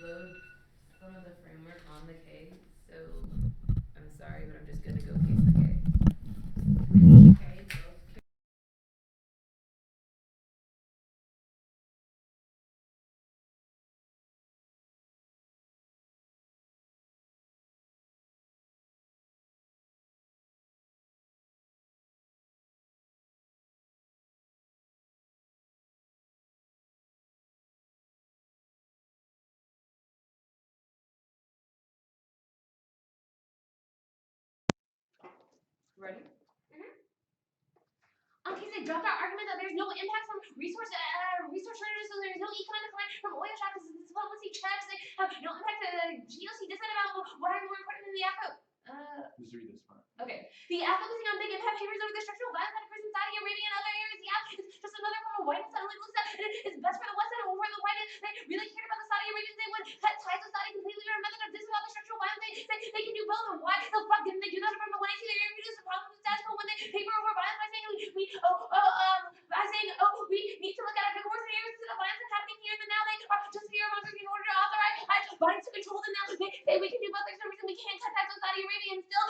load some of the framework on the K, so I'm sorry, but I'm just gonna go case the K. Okay, so ready? Okay, so dropped our argument that there's no impact from resource shortages, so there's no economic decline from oil shocks, diplomacy checks, they have no impact to the GOC dissent about why are more important than the AFO. Just read this part. Okay. The app focusing on big impact papers over the structural violence that occurs in Saudi Arabia and other areas. The app is just another form of whiteness that only looks at it is best for the West and over the whiteness. They really cared about the Saudi Arabians. They would cut ties with Saudi completely or method of disavowal the structural violence. They can do both. And why the fuck didn't they do that from the 180? They introduced the problem with status quo when they paper over violence by saying we need to look at a big war scenarios instead of violence that's happening here and now. They are just fear mongering in order to authorize bodies to control them now. We can do both. There's no reason we can't cut ties with Saudi Arabia and still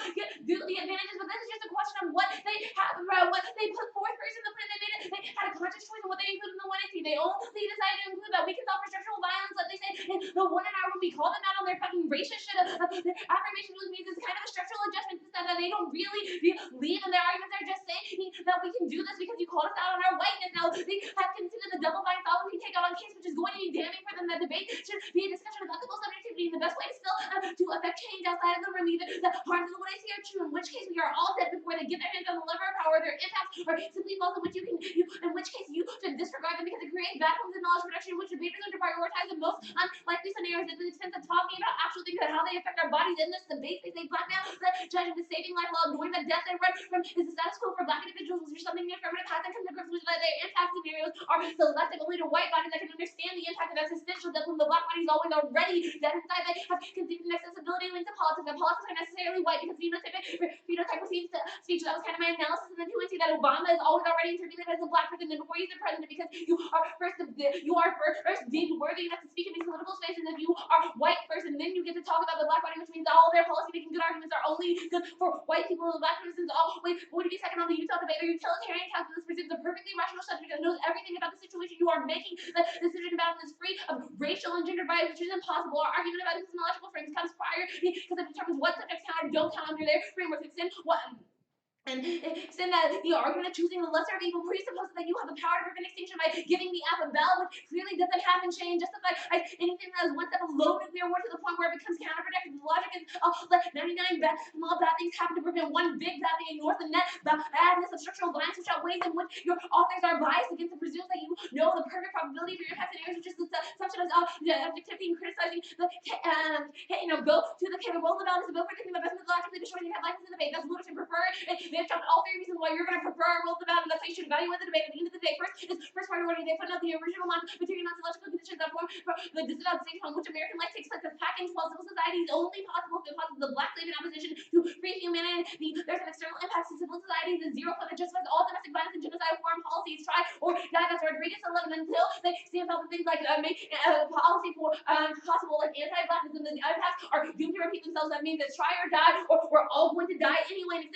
do the advantages, but this is just a question of what they have, what they put forth first in the plan. They had a conscious choice on what they included in the 180. They only decided to include that we can solve for structural violence, like they say in the 1 hour when we call them out on their fucking racist shit. Their affirmation was means it's kind of a structural adjustment to that they don't really believe in their arguments. They're just saying that we can do this because you called us out on our whiteness. Now they have considered the double bind sovereignty take out on case, which is going to be damning for them. That debate should be a discussion of ethical subjectivity and the best way still to affect change outside of the room. Either the harms of the 180 are true, in which case we are all dead before they get their hands on the lever of power. Their impacts are simply false, in which in which case you should disregard them because it creates bad forms of knowledge production, in which debaters are to prioritize the most unlikely scenarios in the sense of talking about actual things and how they affect our bodies. In this debate, they say black now that judging the saving life while ignoring the death they run from is the status quo for black individuals, which is something the affirmative has to come to grips with, that their impact scenarios are selective only to white bodies that can understand the impact of existential death when the black body is always already dead inside. They have conceived an accessibility linked to politics, that politics are necessarily white because phenotype receives speech. That was kind of my analysis, and then you would see that Obama is always already interviewed as a black person and before he's the president because you are first deemed worthy enough to speak in these political spaces if you are white first, and then you get to talk about the black body, which means all their policy making good arguments are only good for white people. And black persons always going to be second on the Utah debate. Or utilitarian calculus presumes a perfectly rational subject that knows everything about the situation you are making. The decision about it is free of racial and gender bias, which is impossible. Our argument about epistemological frames comes prior because it determines what subjects count or don't count under their framework. And extend that the argument of choosing the lesser of evil presupposes that you have the power to prevent extinction by giving the app a bell, which clearly doesn't happen. Change justify anything that is one step of low nuclear war to the point where it becomes counterproductive. The logic is let 99 small bad things happen to prevent one big bad thing. Ignores the net badness of structural violence, which outweighs in which your authors are biased against and presumes that you know the perfect probability for your impact scenarios, which is the assumption of objectivity and criticizing the go to the roll the bell is a bill for thinking the best methodologically destroying the license in the debate. That's Lewis and prefer They've chopped all 3 reasons why you're going to prefer roll the bell, and that's how you should evaluate the debate. At the end of the day, first priority, they put out the original material ontological conditions that form the disavowed state on which American life takes place as package, while civil society is only possible because of the black slave in opposition to free humanity. There's an external impact to civil society. The zero point that justifies all domestic violence and genocide foreign policies. Try or die. That's Rodriguez 11 until they stand up with things like make policy for possible like anti-blackness, and the impacts are doomed to repeat themselves. That means that try or die, or we're all going to die anyway.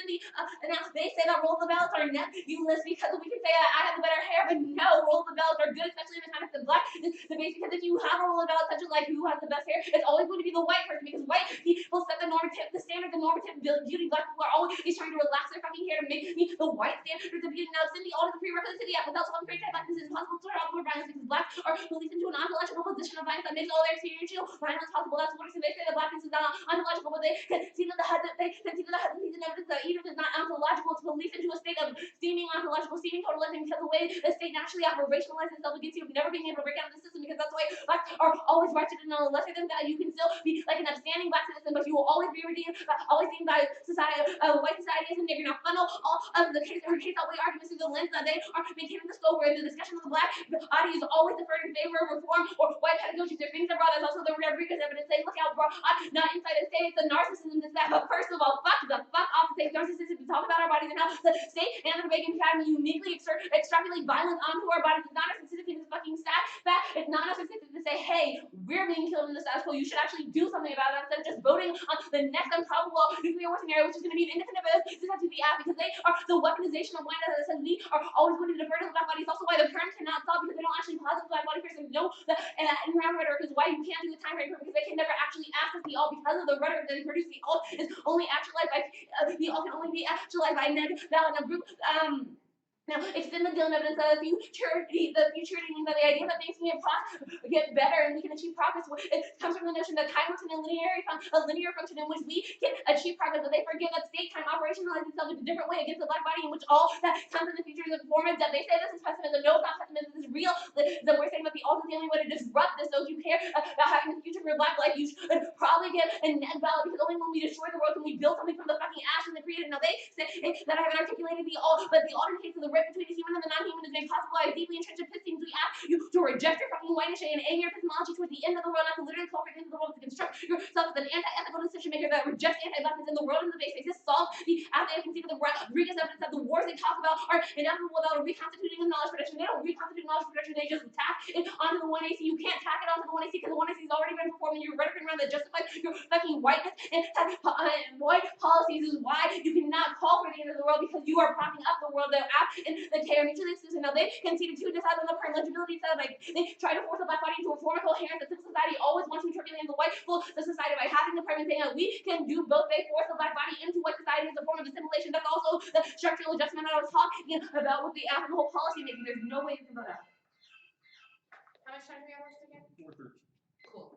And and now they say that roll the bells are nebulous because we can say I have the better hair, but no, roll the bells are good, especially in the time of the black debate, because if you have a roll the bells such as like who has the best hair, it's always going to be the white person, because white people set the normative, the standard, the normative beauty. Black people are always trying to relax their fucking hair to make the white standards of beauty. Now Cindy, all of the prerequisites to the app without some great blackness is impossible to turn off more violence because blacks are released into an ontological position of violence that makes all their experiential violence possible. That's what they say that blackness is not ontological, but they can see that the evidence that even if it's not ontological, it's released into a state of seeming ontological, seeming totalism, because the way the state naturally operationalizes itself against you of never being able to break down the system, because that's the way blacks are always ratcheted and on a lesser than that. You can still be like an upstanding black citizen, but you will always be redeemed, always seen by society, white society as a nigger. Now funnel all of the case outweigh arguments through the lens that they are maintaining the scope where in the discussion of the black body is always deferred in favor of reform or white pedagogy. Their things are brought. That's also the Rodriguez evidence. They look out, bro. I'm not inside and say it's a narcissism. This that. But first of all, fuck off. Take narcissism and talk about our bodies and how the state and the Bacon Academy uniquely extrapolate violence onto our bodies. It's not a statistic, it's a fucking fact. It's not a statistic to say, hey, we're being killed in the status quo. You should actually do something about it instead of just voting on the next improbable nuclear war scenario, which is going to be an independent vote. This has to be asked because they are the weaponization of white as we are always going to defer to the black body. It's also why the term cannot solve because they don't actually posit the black body first. There's no in round rhetoric is why you can't do the time frame because they can never actually access the all because of the rhetoric that they produce. The all is only actualized by the all can only be actualized by negative valid group. Now, extend the deal evidence of the futurity means that the idea that things can get better and we can achieve progress. It comes from the notion that time works in a linear function in which we can achieve progress, but they forget that state time operationalizes itself in a different way against the black body in which all that comes in the future is a form of death. They say this is pessimism. No, it's not pessimism. This is real. That we're saying that the all is the only way to disrupt this. So if you care about having the future for your black life, you should probably get a net ballot because only when we destroy the world can we build something from the fucking ashes that created. Now they say that I haven't articulated the all, but the all indicates the between the human and the non-human is made possible by deeply entrenched epistemology. We ask you to reject your fucking whiteness and aim your epistemology towards the end of the world, not to literally call for the end of the world, to construct yourself as an anti-ethical decision maker that rejects anti-blackness in the world in the base. This solves the I can see the Rodriguez evidence that the wars they talk about are inevitable without reconstituting of knowledge production. They don't reconstitute knowledge production, they just tack it onto the 1AC. You can't tack it onto the 1AC because the 1AC has already been performing your rhetoric around that justifies your fucking whiteness and white policies is why you cannot call for the end of the world because you are propping up the world that in the care mutually exclusive. Now they conceded to decide on the perm legibility side, like they try to force the black body into a form of coherence that civil society always wants to interpolate the white full the society by having the perm and saying that we can do both. They force the black body into white society as a form of assimilation. That's also the structural adjustment that I was talking about with the whole policy making. There's no way to do that. How much time do we have left again? 4:13. Cool.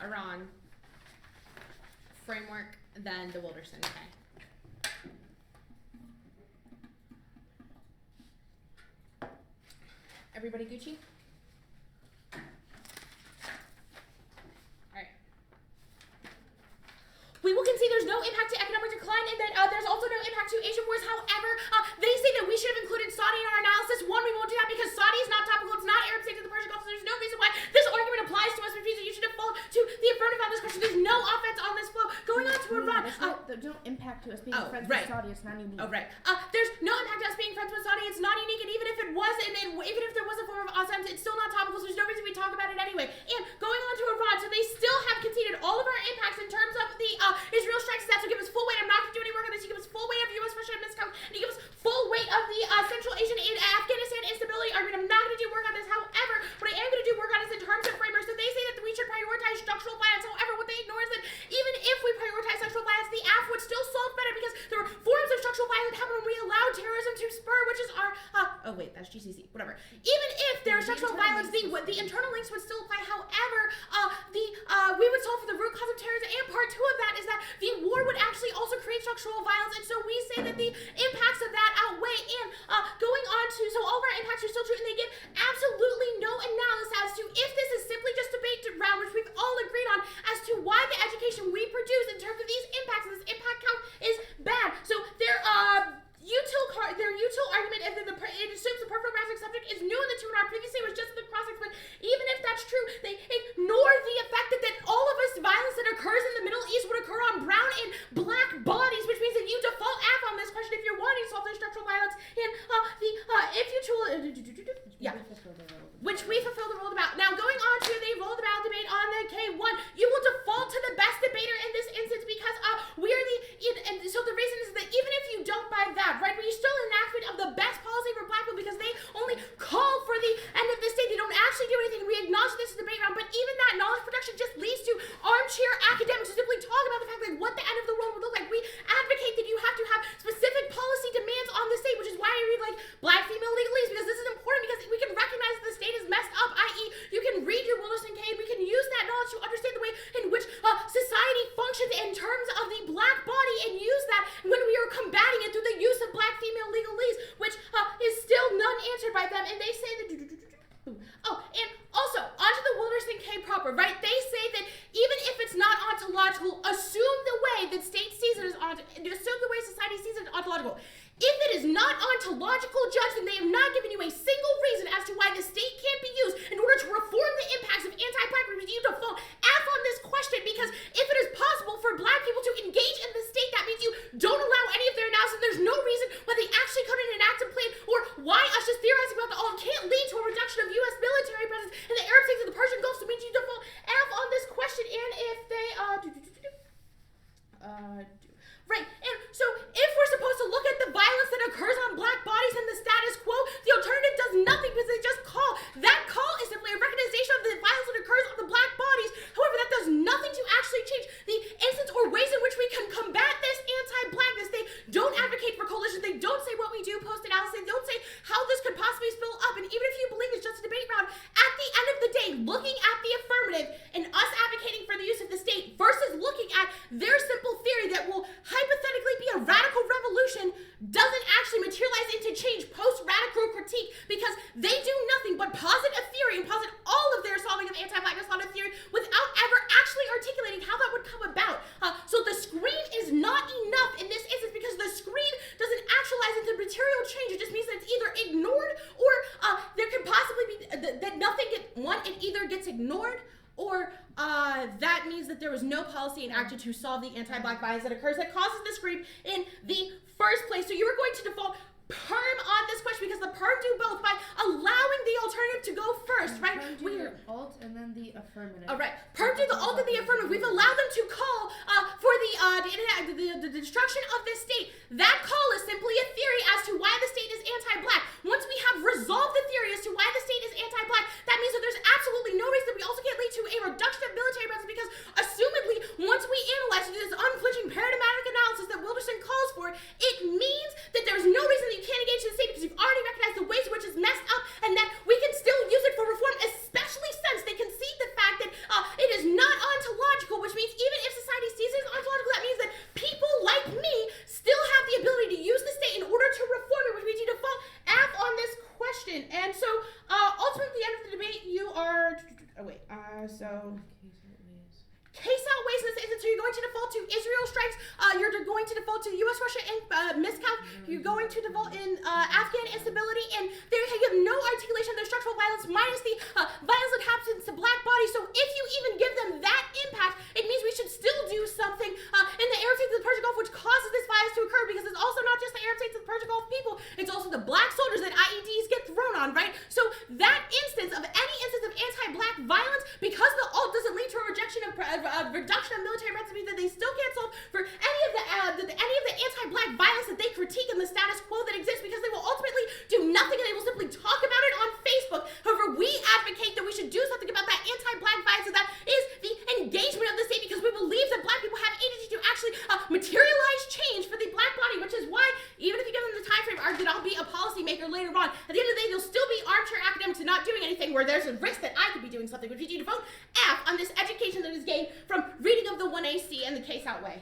Iran framework than the Wilderson K. Everybody Gucci? Alright. We will concede there's no impact to economic decline and that there's also no impact to Asian wars. However, they say that we should have included Saudi in our analysis. One, we won't do that because Saudi is not topical. It's not Arab states in the Persian Gulf, so there's no reason why this argument applies to us, which means that you should default to the affirmative on this question. There's no offense on this flow. Going on to Iran. There's no impact to us being friends right. with Saudi. It's not unique. Oh, right. There's no impact to us being friends with Saudi. It's not unique, and even if it was, and even if there was a form of Assad, it's still not topical, so there's no reason we talk about it anyway. And going on to Iran, so they still have conceded all of our impacts in terms of the Israel strikes. That so give us full weight. I'm not going to do any work on this. You give us full weight of U.S. Russia miscount, and you give us full weight of the Central Asian and Afghanistan instability argument. I'm not going to do work on this. However, what I am going to do work on is in terms of framers. So they say that we should prioritize structural violence. However, what they ignore is that even if we prioritize structural violence, the AF would still solve better because there are forms of structural violence happen when we allow terrorism to spur, which is our oh wait, that's GCC. Whatever. Even if there is structural violence, the internal links would still apply. However, we would solve for the root cause of terrorism. And part two of that is that the war would actually also create structural violence, and so we say that the impacts of that outweigh. And going on to, so all of our impacts are still true, and they give absolutely no analysis as to if this is simply just debate round, which we've all agreed on, as to why the education we produce in terms of these impacts and this impact count is bad. So their util argument is that it assumes the peripheral graphic subject is new in the 2 in our previously was just the cross explain. Even if that's true, they ignore the effect that all of this violence that occurs in the Middle East would occur on brown and black bodies, which means that you default AF on this question if you're wanting to solve the structural violence. And if you which we fulfill the role about. Now going on to the role about debate on the K1, you will default to the best debater in this instance because we are and so the reason is that even if you don't buy that, right, but you're still an enactment of the best policy for black people because they only call for the end of the state. They don't actually do anything. We acknowledge this is a debate round, but even that knowledge production just leads to armchair academics who simply talk about the fact that what the end of the world would look like. We advocate that you have to have specific policy demands on the state, which is why I read like black female legalese, because this is important because we can recognize that the state is messed up, i.e. you can read your Wilderson K and we can use that knowledge to understand the way in which society functions in terms of the black body and use that when we are combating it through the use of black female legalese, which is still none answered by them. And they say that and also onto the Wilderson K proper, right? They say that even if it's not ontological, assume the way that state sees it as assume the way society sees it as ontological. If it is not ontological, judge, then they have not given you a single reason as to why the state can't be used in order to reform the impacts of anti-black groups. You default F on this question because if it is possible for black people to engage in the state, that means you don't allow any of their analysis. There's no reason why they actually couldn't enact a plan or why us just theorizing about the all can't lead to a reduction of U.S. military presence in the Arab states of the Persian Gulf. So it means you default F on this question. And if they right, and so if we're supposed to look at the violence that occurs on black bodies and the status quo, the alternative does nothing because they just call. That call is simply a recognition of the violence that occurs on the black bodies. However, that does nothing to actually change the instance or ways in which we can combat this anti-blackness. They don't advocate for coalition. They don't say what we do post-analysis. They don't say how this could possibly spill up. And even if you believe it's just a debate round, at the end of the day, looking at the affirmative and us advocating for the use of the state versus looking at their simple theory that will hypothetically be a radical revolution doesn't actually materialize into change post-radical critique because they do nothing but posit a theory and posit all of their solving of anti-blackness on a theory without ever actually articulating how that would come about. So the screen is not enough in this instance because the screen doesn't actualize into material change. It just means that it's either ignored or there could possibly be that nothing it either gets ignored or that means that there was no policy enacted to solve the anti-black violence that occurs that causes the scream in the first place. So you are going to default perm on this question because the perm do both by allowing the alternative to go first, right? We're alt and then the affirmative. All right, perm do the alt and the affirmative. We've allowed them to call for the destruction of this state. That call is simply a theory as to why the state is anti-black. Once we have resolved the theory as to why the state is anti-black, that means that there's absolutely no reason that we also can't lead to a reduction of military presence because assumedly once we analyze this unflinching paradigmatic analysis that Wilderson calls for, it means that there's no reason that you can't engage in the state because you've already recognized the ways in which it's messed up and that we can still use it for reform, especially since they concede the fact that it is not ontological So. Case outweighs in this instance, so you're going to default to Israel strikes, you're going to default to US, Russia, and miscount, you're going to default in Afghan instability, and there you have no articulation of their structural violence minus the violence that happens to black bodies. So if you even give them that impact, it means we should still do something in the Arab states of the Persian Gulf which causes this violence to occur, because it's also not just the Arab states of the Persian Gulf people, it's also the black soldiers that IEDs get thrown on, right? So that instance of any instance of anti-black violence, because the alt doesn't lead to a rejection of reduction of military recipes, that they still can't solve for any of the anti-black violence that they critique in the status quo that exists, because they will ultimately do nothing and they will simply talk about it on Facebook. However, we advocate that we should do something about that anti-black violence, and that is the engagement of the state, because we believe that black people have agency to actually materialize change for the black body, which is why, even if you give them the time frame, that I'll be a policymaker later on, at the end of the day, they'll still be armchair academics and not doing anything, where there's a risk that I could be doing something, which is you to vote F on this education that is gained from reading of the 1AC and the case outweigh.